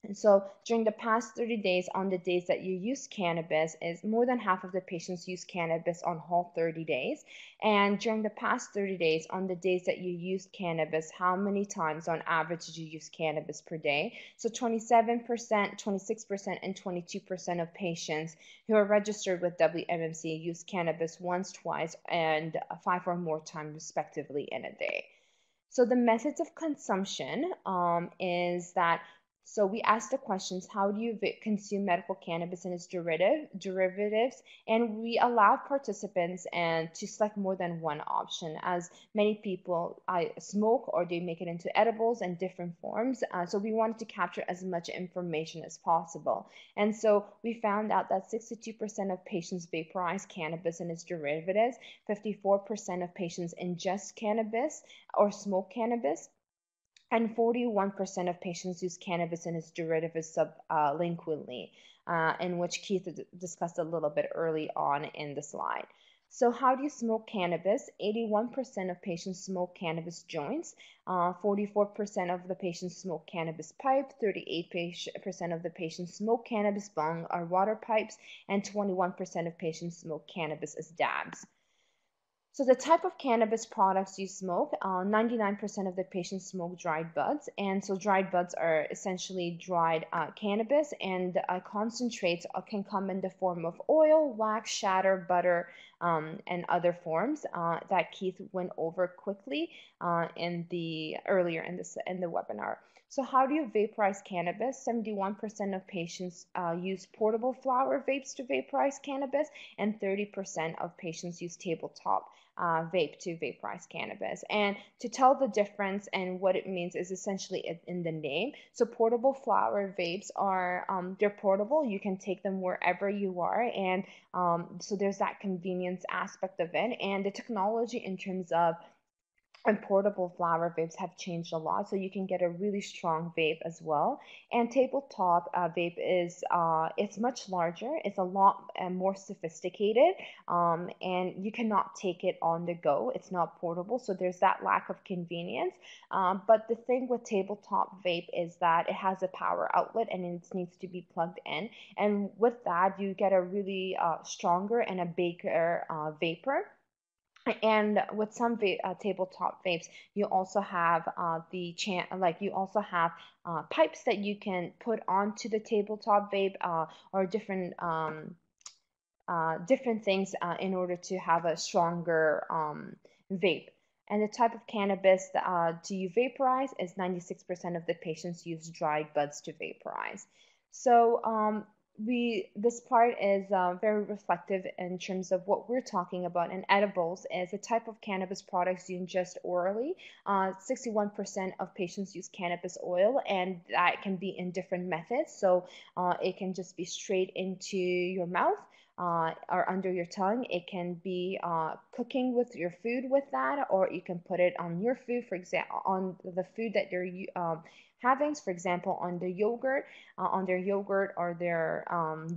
And so during the past 30 days, on the days that you use cannabis, is more than half of the patients use cannabis on whole 30 days. And during the past 30 days, on the days that you used cannabis, how many times on average did you use cannabis per day? So 27%, 26%, and 22% of patients who are registered with WMMC use cannabis once, twice, and 5 or more times respectively in a day. So the methods of consumption is that, so we asked the questions: how do you consume medical cannabis and its derivatives? And we allow participants and to select more than one option, as many people smoke or they make it into edibles in different forms. So we wanted to capture as much information as possible. And so we found out that 62% of patients vaporize cannabis and its derivatives, 54% of patients ingest cannabis or smoke cannabis, and 41% of patients use cannabis and its derivatives sublingually, in which Keith discussed a little bit early on in the slide. So how do you smoke cannabis? 81% of patients smoke cannabis joints, 44% of the patients smoke cannabis pipe, 38% of the patients smoke cannabis bong or water pipes, and 21% of patients smoke cannabis as dabs. So the type of cannabis products you smoke, 99% of the patients smoke dried buds. And so dried buds are essentially dried cannabis, and concentrates can come in the form of oil, wax, shatter, butter, and other forms that Keith went over quickly earlier in the webinar. So how do you vaporize cannabis? 71% of patients use portable flower vapes to vaporize cannabis, and 30% of patients use tabletop vape to vaporize cannabis. And to tell the difference and what it means is essentially in the name. So portable flower vapes are, they're portable. You can take them wherever you are. And so there's that convenience aspect of it. And the technology in terms of and portable flower vapes have changed a lot, so you can get a really strong vape as well. And tabletop vape is it's much larger, it's a lot more sophisticated, and you cannot take it on the go. It's not portable, so there's that lack of convenience. But the thing with tabletop vape is that it has a power outlet and it needs to be plugged in, and with that you get a really stronger and a bigger vapor. And with some tabletop vapes, you also have you also have pipes that you can put onto the tabletop vape, or different things in order to have a stronger vape. And the type of cannabis do you vaporize is 96% of the patients use dried buds to vaporize. So this part is very reflective in terms of what we're talking about. And edibles is a type of cannabis products you ingest orally. 61% of patients use cannabis oil, and that can be in different methods. So it can just be straight into your mouth, or under your tongue. It can be cooking with your food with that, or you can put it on your food, for example, on the food that you're having, for example, on the yogurt, on their yogurt or their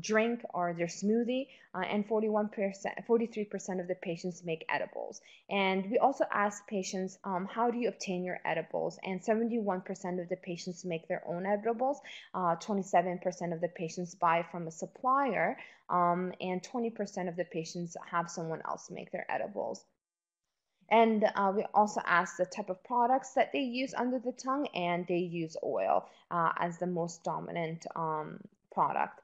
drink or their smoothie. And 43% of the patients make edibles. And we also ask patients, how do you obtain your edibles? And 71% of the patients make their own edibles. 27% of the patients buy from a supplier, and 20% of the patients have someone else make their edibles. And we also ask the type of products that they use under the tongue, and they use oil as the most dominant product.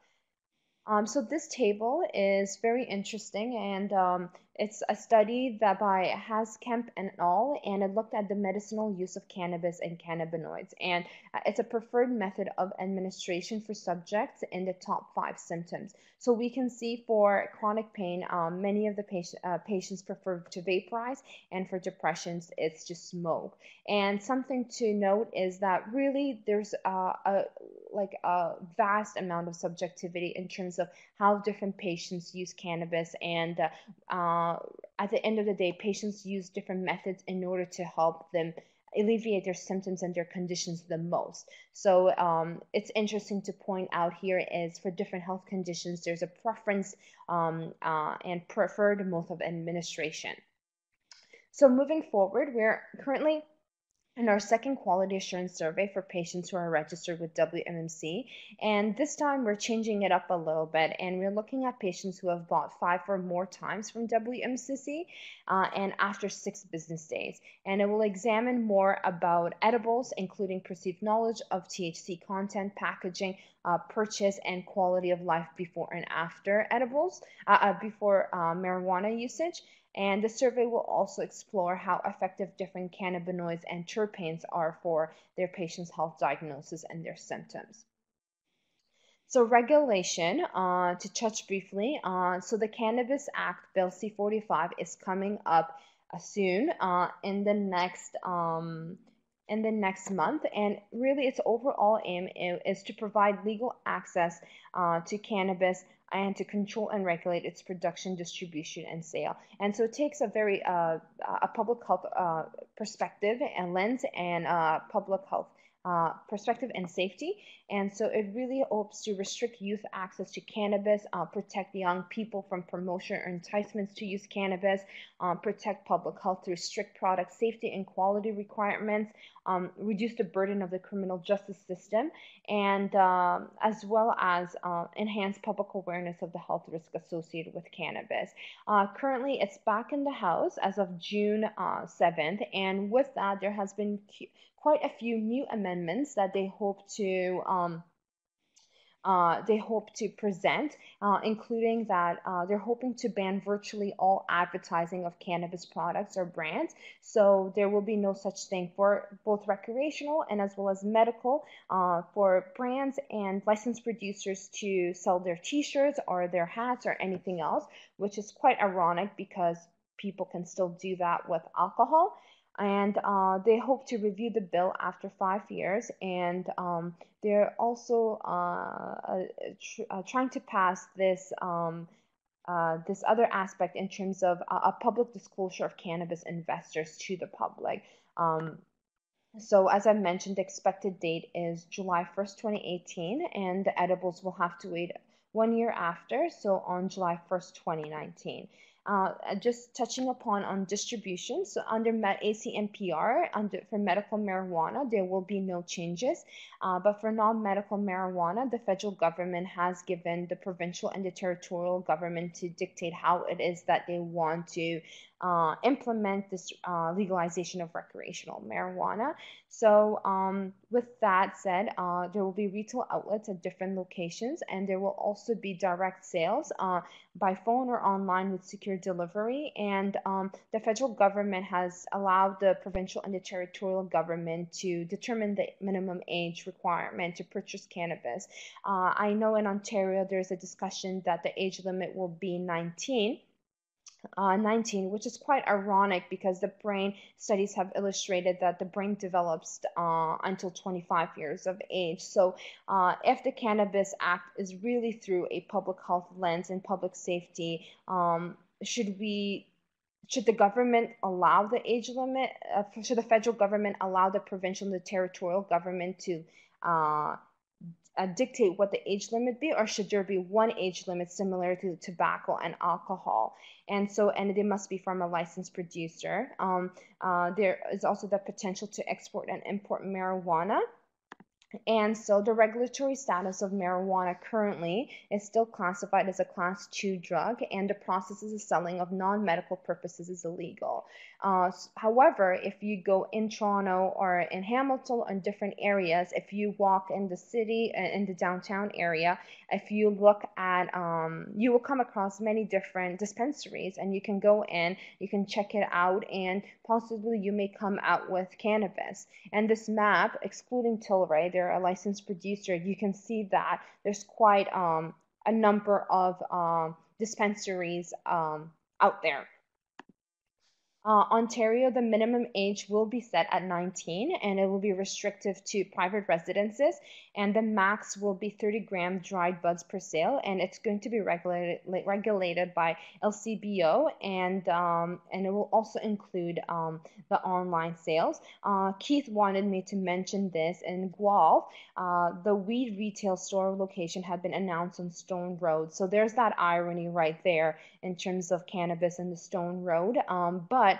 So this table is very interesting, and it's a study that by Haskemp and al., and it looked at the medicinal use of cannabis and cannabinoids, and it's a preferred method of administration for subjects in the top 5 symptoms. So we can see for chronic pain, many of the patients prefer to vaporize, and for depressions, it's to smoke. And something to note is that really there's a vast amount of subjectivity in terms of how different patients use cannabis, and at the end of the day, patients use different methods in order to help them alleviate their symptoms and their conditions the most. So it's interesting to point out here is for different health conditions, there's a preference and preferred mode of administration. So moving forward, we're currently in our second quality assurance survey for patients who are registered with WMMC. And this time we're changing it up a little bit, and we're looking at patients who have bought 5 or more times from WMCC and after 6 business days. And it will examine more about edibles, including perceived knowledge of THC content, packaging, purchase, and quality of life before and after edibles, before marijuana usage. And the survey will also explore how effective different cannabinoids and terpenes are for their patients' health diagnosis and their symptoms. So regulation, to touch briefly, so the Cannabis Act, Bill C-45, is coming up soon in the next month, and really its overall aim is to provide legal access to cannabis and to control and regulate its production, distribution, and sale. And so it takes a very a public health perspective and lens, and public health perspective and safety. And so it really hopes to restrict youth access to cannabis, protect young people from promotion or enticements to use cannabis, protect public health through strict product safety and quality requirements, reduce the burden of the criminal justice system, and as well as enhance public awareness of the health risk associated with cannabis. Currently, it's back in the House as of June 7th, and with that, there has been quite a few new amendments that they hope to present, including that they're hoping to ban virtually all advertising of cannabis products or brands. So there will be no such thing for both recreational and as well as medical for brands and licensed producers to sell their t-shirts or their hats or anything else, which is quite ironic because people can still do that with alcohol. And they hope to review the bill after 5 years, and they're also trying to pass this this other aspect in terms of a public disclosure of cannabis investors to the public. So as I mentioned, the expected date is July 1st, 2018, and the edibles will have to wait 1 year after, so on July 1st, 2019. Just touching upon on distribution, so under ACMPR, for medical marijuana, there will be no changes. But for non-medical marijuana, the federal government has given the provincial and the territorial government to dictate how it is that they want to implement this legalization of recreational marijuana. So with that said, there will be retail outlets at different locations, and there will also be direct sales by phone or online with secure delivery. And the federal government has allowed the provincial and the territorial government to determine the minimum age requirement to purchase cannabis. I know in Ontario there's a discussion that the age limit will be 19, which is quite ironic because the brain studies have illustrated that the brain develops until 25 years of age. So if the Cannabis Act is really through a public health lens and public safety, should the government allow the age limit? Should the federal government allow the provincial and the territorial government to dictate what the age limit be, or should there be one age limit similar to tobacco and alcohol? And they must be from a licensed producer. There is also the potential to export and import marijuana. And so the regulatory status of marijuana currently is still classified as a class 2 drug, and the process of the selling of non-medical purposes is illegal. However, if you go in Toronto or in Hamilton or in different areas, if you walk in the city, in the downtown area, if you look at, you will come across many different dispensaries, and you can go in, you can check it out, and possibly you may come out with cannabis. And this map, excluding Tilray, they're a licensed producer, you can see that there's quite a number of dispensaries out there. Ontario, the minimum age will be set at 19, and it will be restrictive to private residences, and the max will be 30-gram dried buds per sale, and it's going to be regulated by LCBO, and it will also include the online sales. Keith wanted me to mention this. In Guelph, the weed retail store location had been announced on Stone Road, so there's that irony right there in terms of cannabis in the Stone Road. But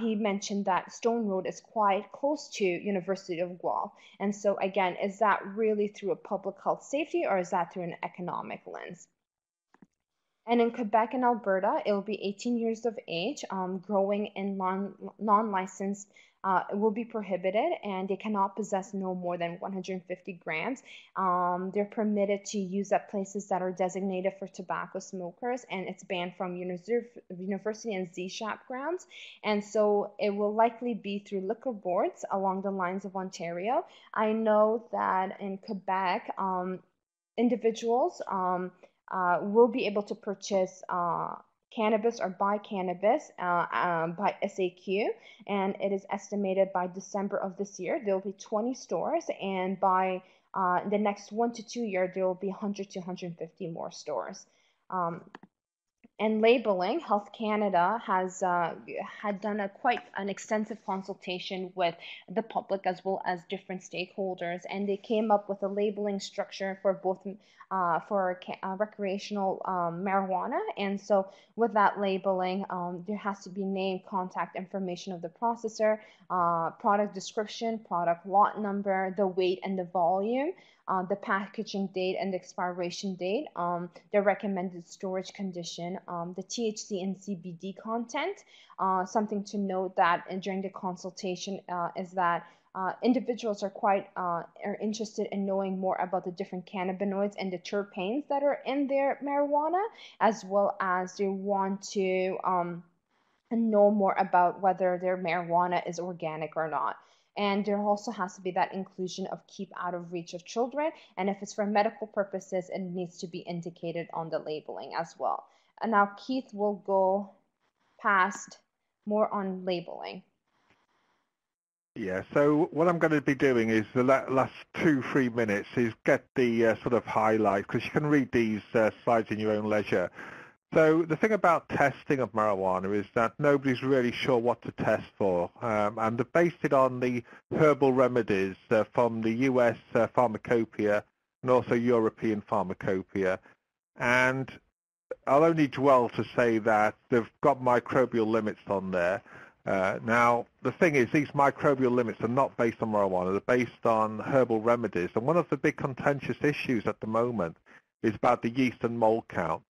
he mentioned that Stone Road is quite close to University of Guelph. And so again, is that really through a public health safety, or is that through an economic lens? And in Quebec and Alberta, it will be 18 years of age. Growing in non-licensed will be prohibited, and they cannot possess no more than 150 grams. They're permitted to use at places that are designated for tobacco smokers, and it's banned from university and Z-Shop grounds. And so it will likely be through liquor boards along the lines of Ontario. I know that in Quebec, individuals will be able to purchase cannabis or buy cannabis by SAQ, and it is estimated by December of this year there will be 20 stores, and by the next 1 to 2 years there will be 100 to 150 more stores. And labeling, Health Canada has had done quite an extensive consultation with the public as well as different stakeholders, and they came up with a labeling structure for both recreational marijuana. And so with that labeling, there has to be name, contact information of the processor, product description, product lot number, the weight and the volume, the packaging date and the expiration date, the recommended storage condition, the THC and CBD content. Something to note that during the consultation is that individuals are interested in knowing more about the different cannabinoids and the terpenes that are in their marijuana, as well as they want to know more about whether their marijuana is organic or not. And there also has to be that inclusion of keep out of reach of children. And if it's for medical purposes, it needs to be indicated on the labeling as well. And now Keith will go past more on labeling. Yeah, so what I'm going to be doing is the last 2-3 minutes is get the sort of highlights, because you can read these slides in your own leisure. So the thing about testing of marijuana is that nobody's really sure what to test for, and they've based it on the herbal remedies from the US pharmacopoeia and also European pharmacopoeia. And I'll only dwell to say that they've got microbial limits on there. Now, the thing is, these microbial limits are not based on marijuana. They're based on herbal remedies. And one of the big contentious issues at the moment is about the yeast and mold count,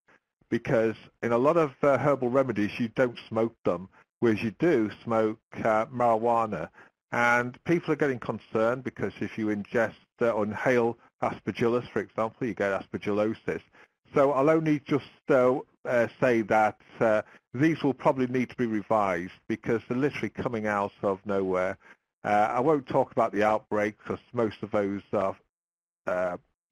because in a lot of herbal remedies, you don't smoke them, whereas you do smoke marijuana. And people are getting concerned because if you ingest or inhale aspergillus, for example, you get aspergillosis. So I'll only just say that these will probably need to be revised because they're literally coming out of nowhere. I won't talk about the outbreak because most of those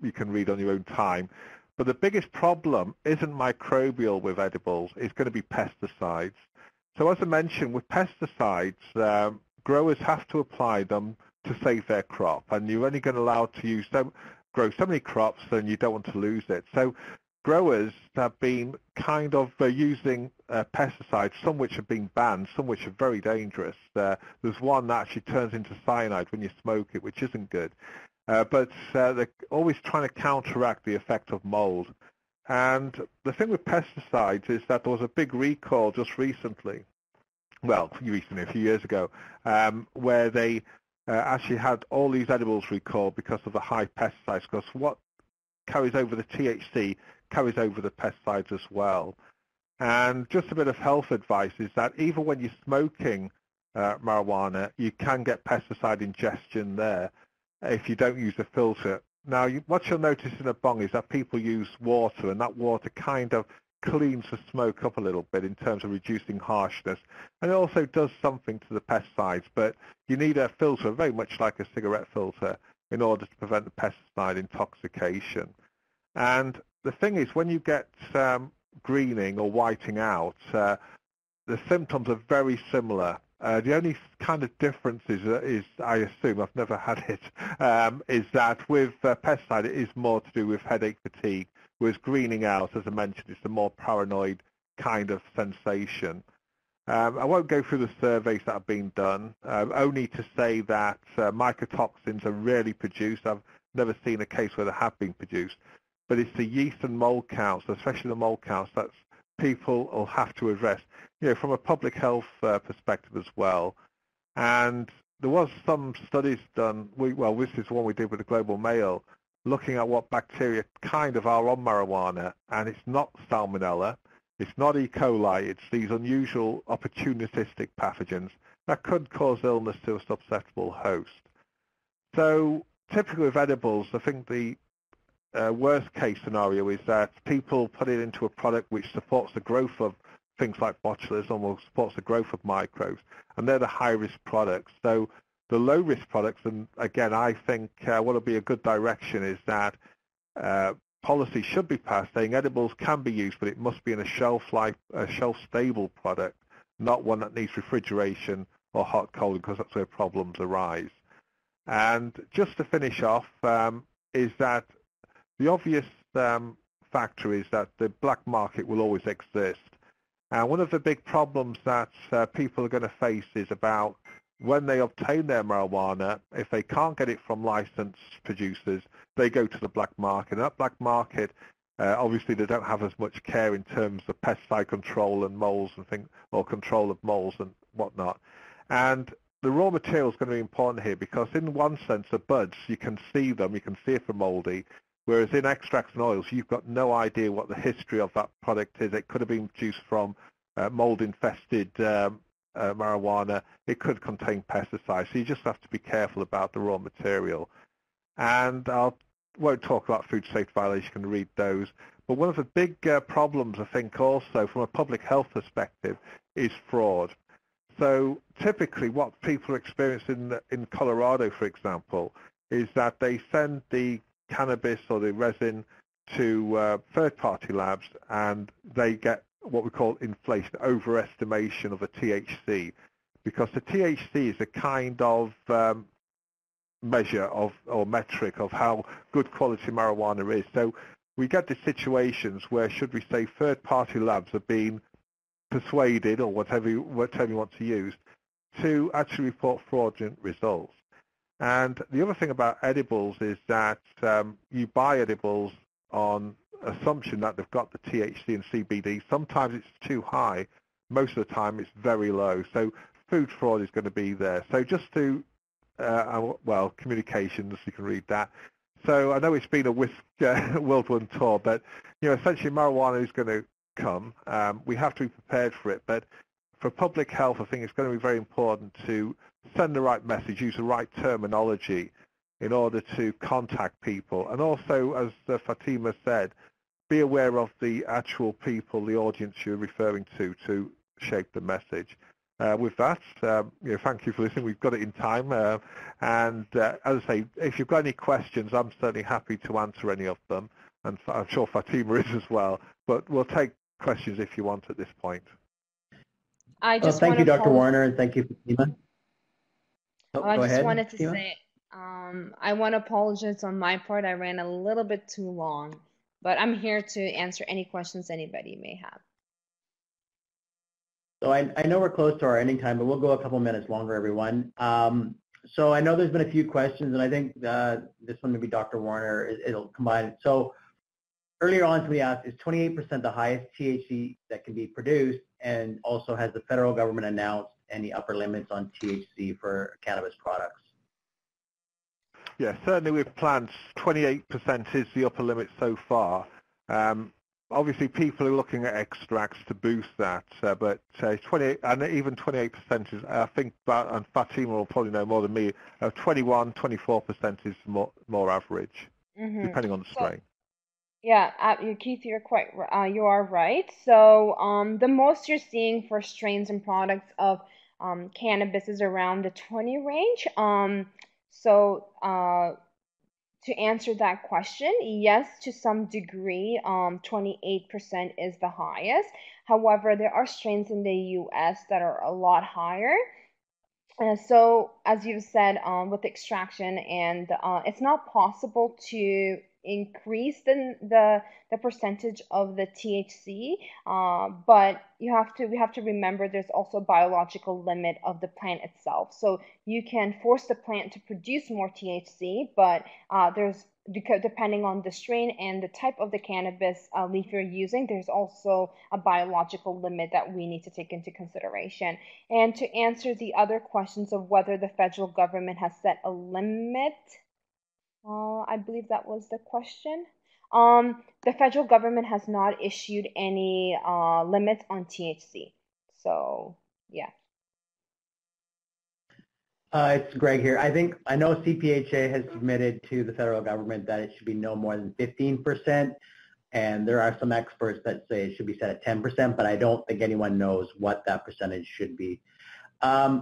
you can read on your own time. But the biggest problem isn't microbial with edibles, it's going to be pesticides. So as I mentioned, with pesticides, growers have to apply them to save their crop, and you're only going to allow to grow so many crops and you don't want to lose it. So growers have been kind of using pesticides, some which have been banned, some which are very dangerous. There's one that actually turns into cyanide when you smoke it, which isn't good. But they're always trying to counteract the effect of mold. And the thing with pesticides is that there was a big recall just recently, a few years ago, where they actually had all these edibles recalled because of the high pesticides, because what carries over the THC carries over the pesticides as well. And just a bit of health advice is that even when you're smoking marijuana, you can get pesticide ingestion there if you don't use a filter. Now, what you'll notice in a bong is that people use water, and that water kind of cleans the smoke up a little bit in terms of reducing harshness. And it also does something to the pesticides, but you need a filter, very much like a cigarette filter, in order to prevent the pesticide intoxication. And the thing is, when you get greening or whiting out, the symptoms are very similar. The only kind of difference is, I assume, I've never had it, is that with pesticide it is more to do with headache, fatigue, whereas greening out, as I mentioned, it's a more paranoid kind of sensation. I won't go through the surveys that have been done, only to say that mycotoxins are rarely produced. I've never seen a case where they have been produced, but it's the yeast and mold counts, especially the mold counts, that people will have to address, from a public health perspective as well. And there was some studies done, this is one we did with the Global Mail, looking at what bacteria kind of are on marijuana, and it's not Salmonella, it's not E. coli, it's these unusual opportunistic pathogens that could cause illness to a susceptible host. So typically with edibles, I think the worst case scenario is that people put it into a product which supports the growth of things like botulism or supports the growth of microbes, and they're the high-risk products. So the low-risk products, and again, I think what will be a good direction is that policy should be passed saying edibles can be used, but it must be in a shelf-stable product, not one that needs refrigeration or hot cold, because that's where problems arise. And just to finish off, is that the obvious factor is that the black market will always exist. And one of the big problems that people are going to face is about when they obtain their marijuana, if they can't get it from licensed producers, they go to the black market. And that black market, obviously they don't have as much care in terms of pesticide control and molds and things, or control of molds and whatnot. And the raw material is going to be important here, because in one sense, the buds, you can see them, you can see if they're moldy, whereas in extracts and oils, you've got no idea what the history of that product is. It could have been produced from mold-infested marijuana. It could contain pesticides, so you just have to be careful about the raw material. And I won't talk about food safety violations, you can read those. But one of the big problems, I think, also from a public health perspective, is fraud. So typically what people experience in Colorado, for example, is that they send the cannabis or the resin to third-party labs, and they get what we call inflation, overestimation of the THC, because the THC is a kind of measure of, or metric of, how good quality marijuana is. So we get the situations where, should we say, third-party labs are being persuaded, or whatever you want to use, to actually report fraudulent results. And the other thing about edibles is that you buy edibles on assumption that they've got the THC and CBD. Sometimes it's too high. Most of the time it's very low. So food fraud is going to be there. So just to, communications, you can read that. So I know it's been a whirlwind tour, but essentially marijuana is going to come. We have to be prepared for it. But for public health, I think it's going to be very important to send the right message, use the right terminology in order to contact people. And also, as Fatima said, be aware of the actual people, the audience you're referring to shape the message. With that, thank you for listening. We've got it in time. And as I say, if you've got any questions, I'm certainly happy to answer any of them. And I'm sure Fatima is as well. But we'll take questions if you want at this point. Thank you, Dr. Warriner, and thank you, Fatima. I just wanted to say, I want to apologize on my part. I ran a little bit too long, but I'm here to answer any questions anybody may have. So I know we're close to our ending time, but we'll go a couple minutes longer, everyone. So I know there's been a few questions, and I think this one may be Dr. Warriner. It'll combine. So earlier on, somebody asked, is 28% the highest THC that can be produced, and also has the federal government announced any upper limits on THC for cannabis products? Yeah, certainly with plants, 28% is the upper limit so far. Obviously, people are looking at extracts to boost that, but 28 and even 28% is, I think, and Fatima will probably know more than me. 21, 24% is more average, depending on the So strain. yeah, Keith, you are right. So the most you're seeing for strains and products of cannabis is around the 20 range. So to answer that question, yes, to some degree, 28% is the highest. However, there are strains in the US that are a lot higher. So, as you've said, with extraction, and it's not possible to increase the percentage of the THC, but we have to remember there's also a biological limit of the plant itself. So you can force the plant to produce more THC, but there's because depending on the strain and the type of the cannabis leaf you're using, there's also a biological limit that we need to take into consideration. And to answer the other questions of whether the federal government has set a limit, I believe that was the question. The federal government has not issued any limits on THC. So, yeah. It's Greg here. I know CPHA has submitted to the federal government that it should be no more than 15%, and there are some experts that say it should be set at 10%, but I don't think anyone knows what that percentage should be. I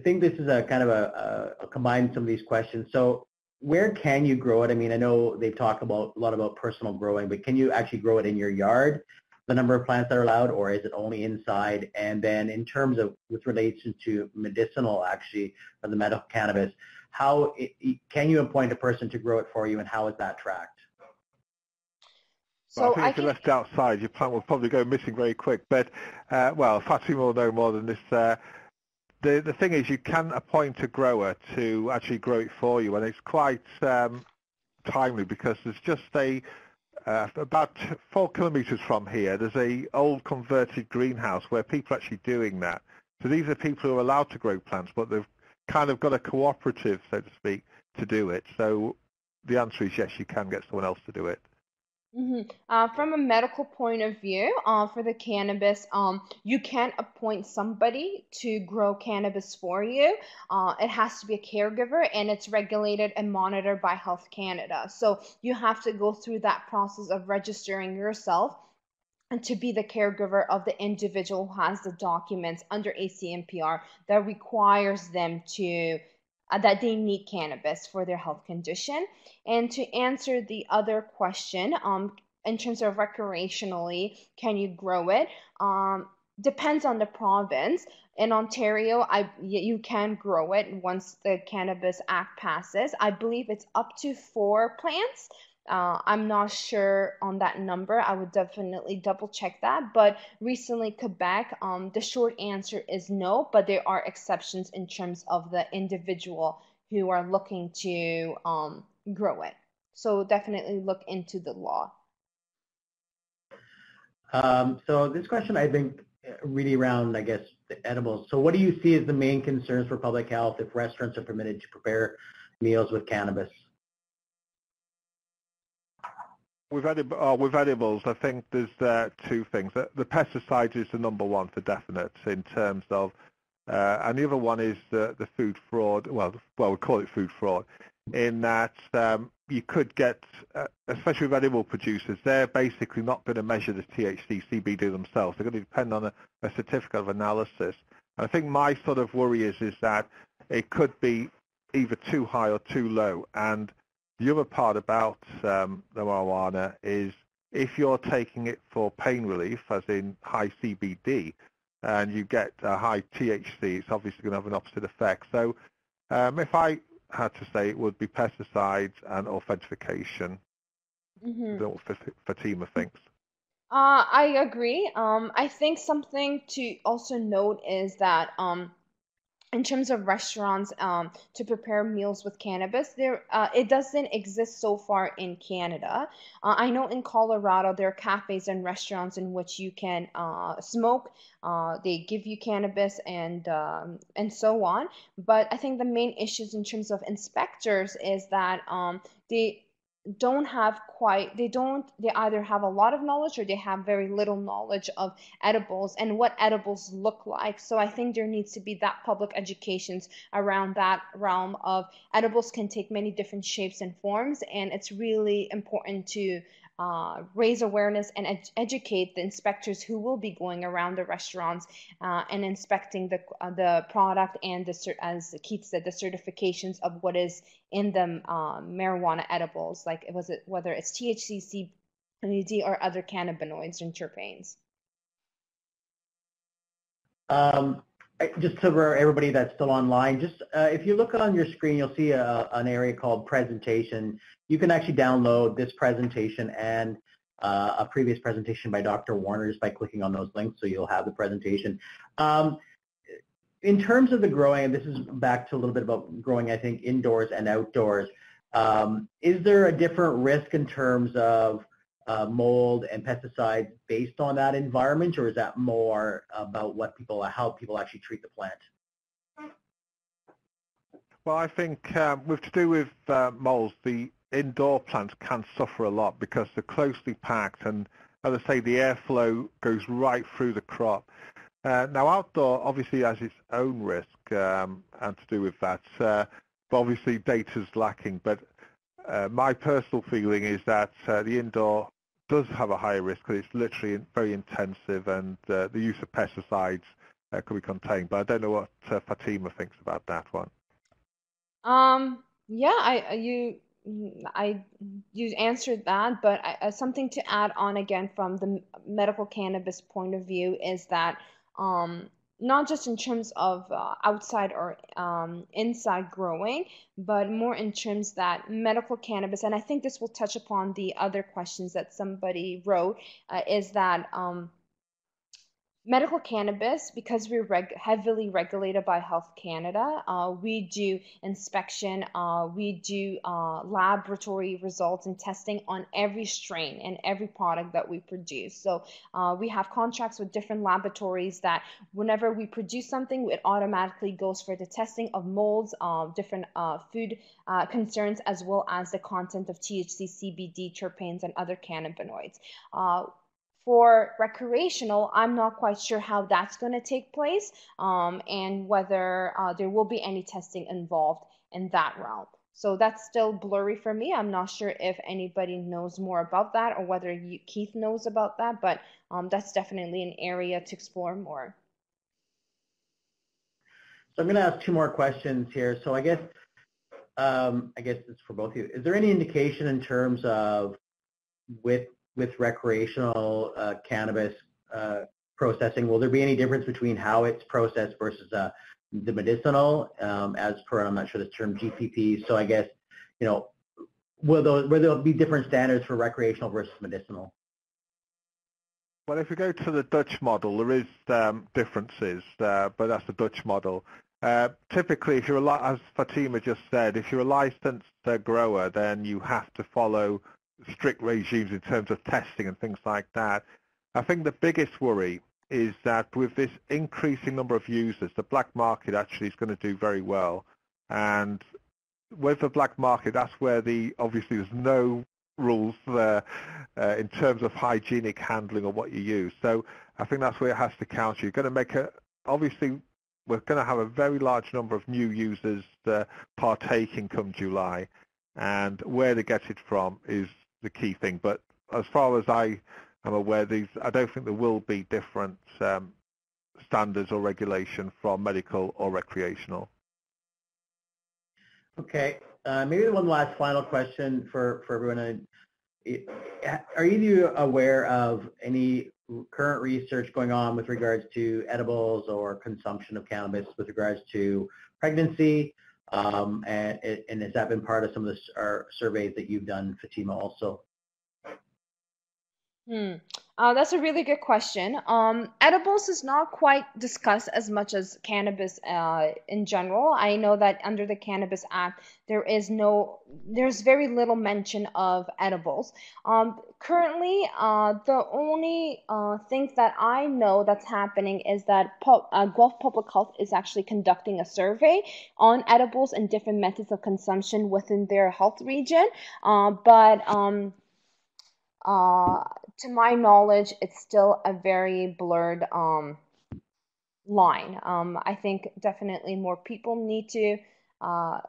think this is a kind of a combine some of these questions. So where can you grow it? I mean, I know they've talked a lot about personal growing, but can you actually grow it in your yard, the number of plants that are allowed, or is it only inside? And then in terms of with relation to medicinal, actually, or the medical cannabis, can you appoint a person to grow it for you, and how is that tracked? Well, I think if you're left outside, your plant will probably go missing very quick. But, well, Fatima will know more than this. The thing is, you can appoint a grower to actually grow it for you, and it's quite timely because there's just about 4 kilometres from here, there's a old converted greenhouse where people are actually doing that. So these are people who are allowed to grow plants, but they've kind of got a cooperative, so to speak, to do it. So the answer is yes, you can get someone else to do it. From a medical point of view, for the cannabis, you can appoint somebody to grow cannabis for you. It has to be a caregiver, and it's regulated and monitored by Health Canada. So you have to go through that process of registering yourself and to be the caregiver of the individual who has the documents under ACMPR that requires them to that they need cannabis for their health condition. And to answer the other question, in terms of recreationally, can you grow it? Depends on the province. In Ontario, you can grow it once the Cannabis Act passes. I believe it's up to 4 plants. I'm not sure on that number. I would definitely double check that. But recently, Quebec, the short answer is no, but there are exceptions in terms of the individual who are looking to grow it. So definitely look into the law. So this question, I think, really around, I guess, the edibles. So what do you see as the main concerns for public health if restaurants are permitted to prepare meals with cannabis? With edibles, I think there's 2 things. The pesticides is the number one for definite in terms of, and the other one is the food fraud. Well, we call it food fraud, in that you could get, especially with edible producers, they're basically not going to measure the THC, CBD themselves. They're going to depend on a certificate of analysis. And I think my sort of worry is that it could be either too high or too low. And the other part about the marijuana is if you're taking it for pain relief, as in high CBD, and you get a high THC, it's obviously going to have an opposite effect. So if I had to say, it would be pesticides and authentication. I don't know what Fatima thinks. I agree. I think something to also note is that in terms of restaurants to prepare meals with cannabis, it doesn't exist so far in Canada. I know in Colorado there are cafes and restaurants in which you can smoke. They give you cannabis and so on. But I think the main issues in terms of inspectors is that they they either have a lot of knowledge or they have very little knowledge of edibles and what edibles look like. So I think there needs to be that public educations around that realm of edibles can take many different shapes and forms, and it's really important to raise awareness and educate the inspectors who will be going around the restaurants and inspecting the product and as Keith said, the certifications of what is in the marijuana edibles, like whether it's THC, CBD, or other cannabinoids and terpenes. Just for everybody that's still online, just if you look on your screen, you'll see an area called presentation. You can actually download this presentation and a previous presentation by Dr. Warriner just by clicking on those links, so you'll have the presentation. In terms of the growing, and this is back to a little bit about growing, I think, indoors and outdoors, is there a different risk in terms of mold and pesticides based on that environment, or is that more about how people actually treat the plant? Well, I think with to do with molds, the indoor plants can suffer a lot because they're closely packed, and as I say, the airflow goes right through the crop. Now, outdoor obviously has its own risk and to do with that, but obviously data's lacking. But my personal feeling is that the indoor does have a higher risk because it's literally very intensive, and the use of pesticides could be contained. But I don't know what Fatima thinks about that one. Yeah, you answered that, but something to add on again from the medical cannabis point of view is that not just in terms of outside or inside growing, but more in terms that medical cannabis, and I think this will touch upon the other questions that somebody wrote, is that medical cannabis, because we're heavily regulated by Health Canada, we do inspection, we do laboratory results and testing on every strain and every product that we produce. So we have contracts with different laboratories that whenever we produce something, it automatically goes for the testing of molds, different food concerns, as well as the content of THC, CBD, terpenes, and other cannabinoids. For recreational, I'm not quite sure how that's going to take place and whether there will be any testing involved in that realm. So that's still blurry for me. I'm not sure if anybody knows more about that or whether Keith knows about that, but that's definitely an area to explore more. So I'm going to ask two more questions here. So I guess it's for both of you. Is there any indication in terms of with recreational cannabis processing, will there be any difference between how it's processed versus the medicinal, as per, I'm not sure the term, GPP? So I guess, will there be different standards for recreational versus medicinal? Well, if we go to the Dutch model, there is differences, but that's the Dutch model. Typically, if you're as Fatima just said, if you're a licensed grower, then you have to follow strict regimes in terms of testing and things like that. I think the biggest worry is that with this increasing number of users, the black market actually is going to do very well. And with the black market, that's where obviously there's no rules there in terms of hygienic handling of what you use. So I think that's where it has to counter. You're going to obviously we're going to have a very large number of new users partaking come July, and where they get it from is the key thing. But as far as I am aware, I don't think there will be different standards or regulation from medical or recreational. Okay, maybe one last final question for everyone. Are you aware of any current research going on with regards to edibles or consumption of cannabis with regards to pregnancy? And has that been part of some of the surveys that you've done, Fatima, also? That's a really good question. Edibles is not quite discussed as much as cannabis in general. I know that under the Cannabis Act, there's very little mention of edibles. Currently, the only things that I know that's happening is that Guelph Public Health is actually conducting a survey on edibles and different methods of consumption within their health region. But uh, to my knowledge, it's still a very blurred line. I think definitely more people need to uh,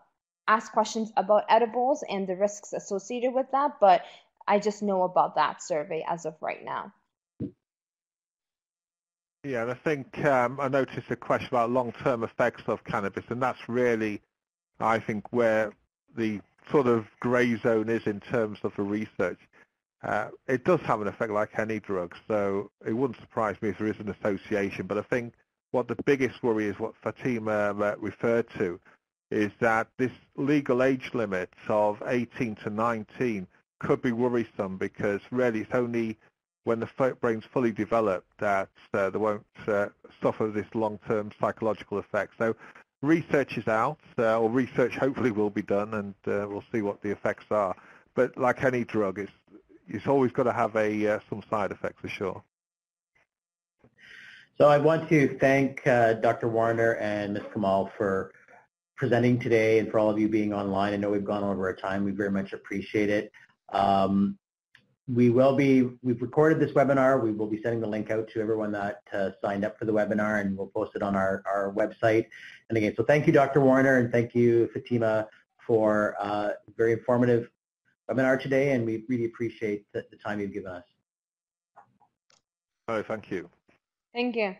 ask questions about edibles and the risks associated with that, but I just know about that survey as of right now. Yeah, and I think I noticed a question about long-term effects of cannabis, and that's really, I think, where the sort of grey zone is in terms of the research. It does have an effect like any drug, so it wouldn't surprise me if there is an association. But I think what the biggest worry is, what Fatima referred to, is that this legal age limit of 18 to 19 could be worrisome, because really it's only when the brain's fully developed that they won't suffer this long-term psychological effect. So research is out, or research hopefully will be done, and we'll see what the effects are. But like any drug, it's always got to have some side effects for sure. So I want to thank Dr. Warriner and Ms. Kamal for presenting today, and for all of you being online. I know we've gone over our time. We very much appreciate it. We've recorded this webinar. We will be sending the link out to everyone that signed up for the webinar, and we'll post it on our website. And again, so thank you, Dr. Warriner, and thank you, Fatima, for a very informative webinar today, and we really appreciate the time you've given us. Oh, thank you. Thank you.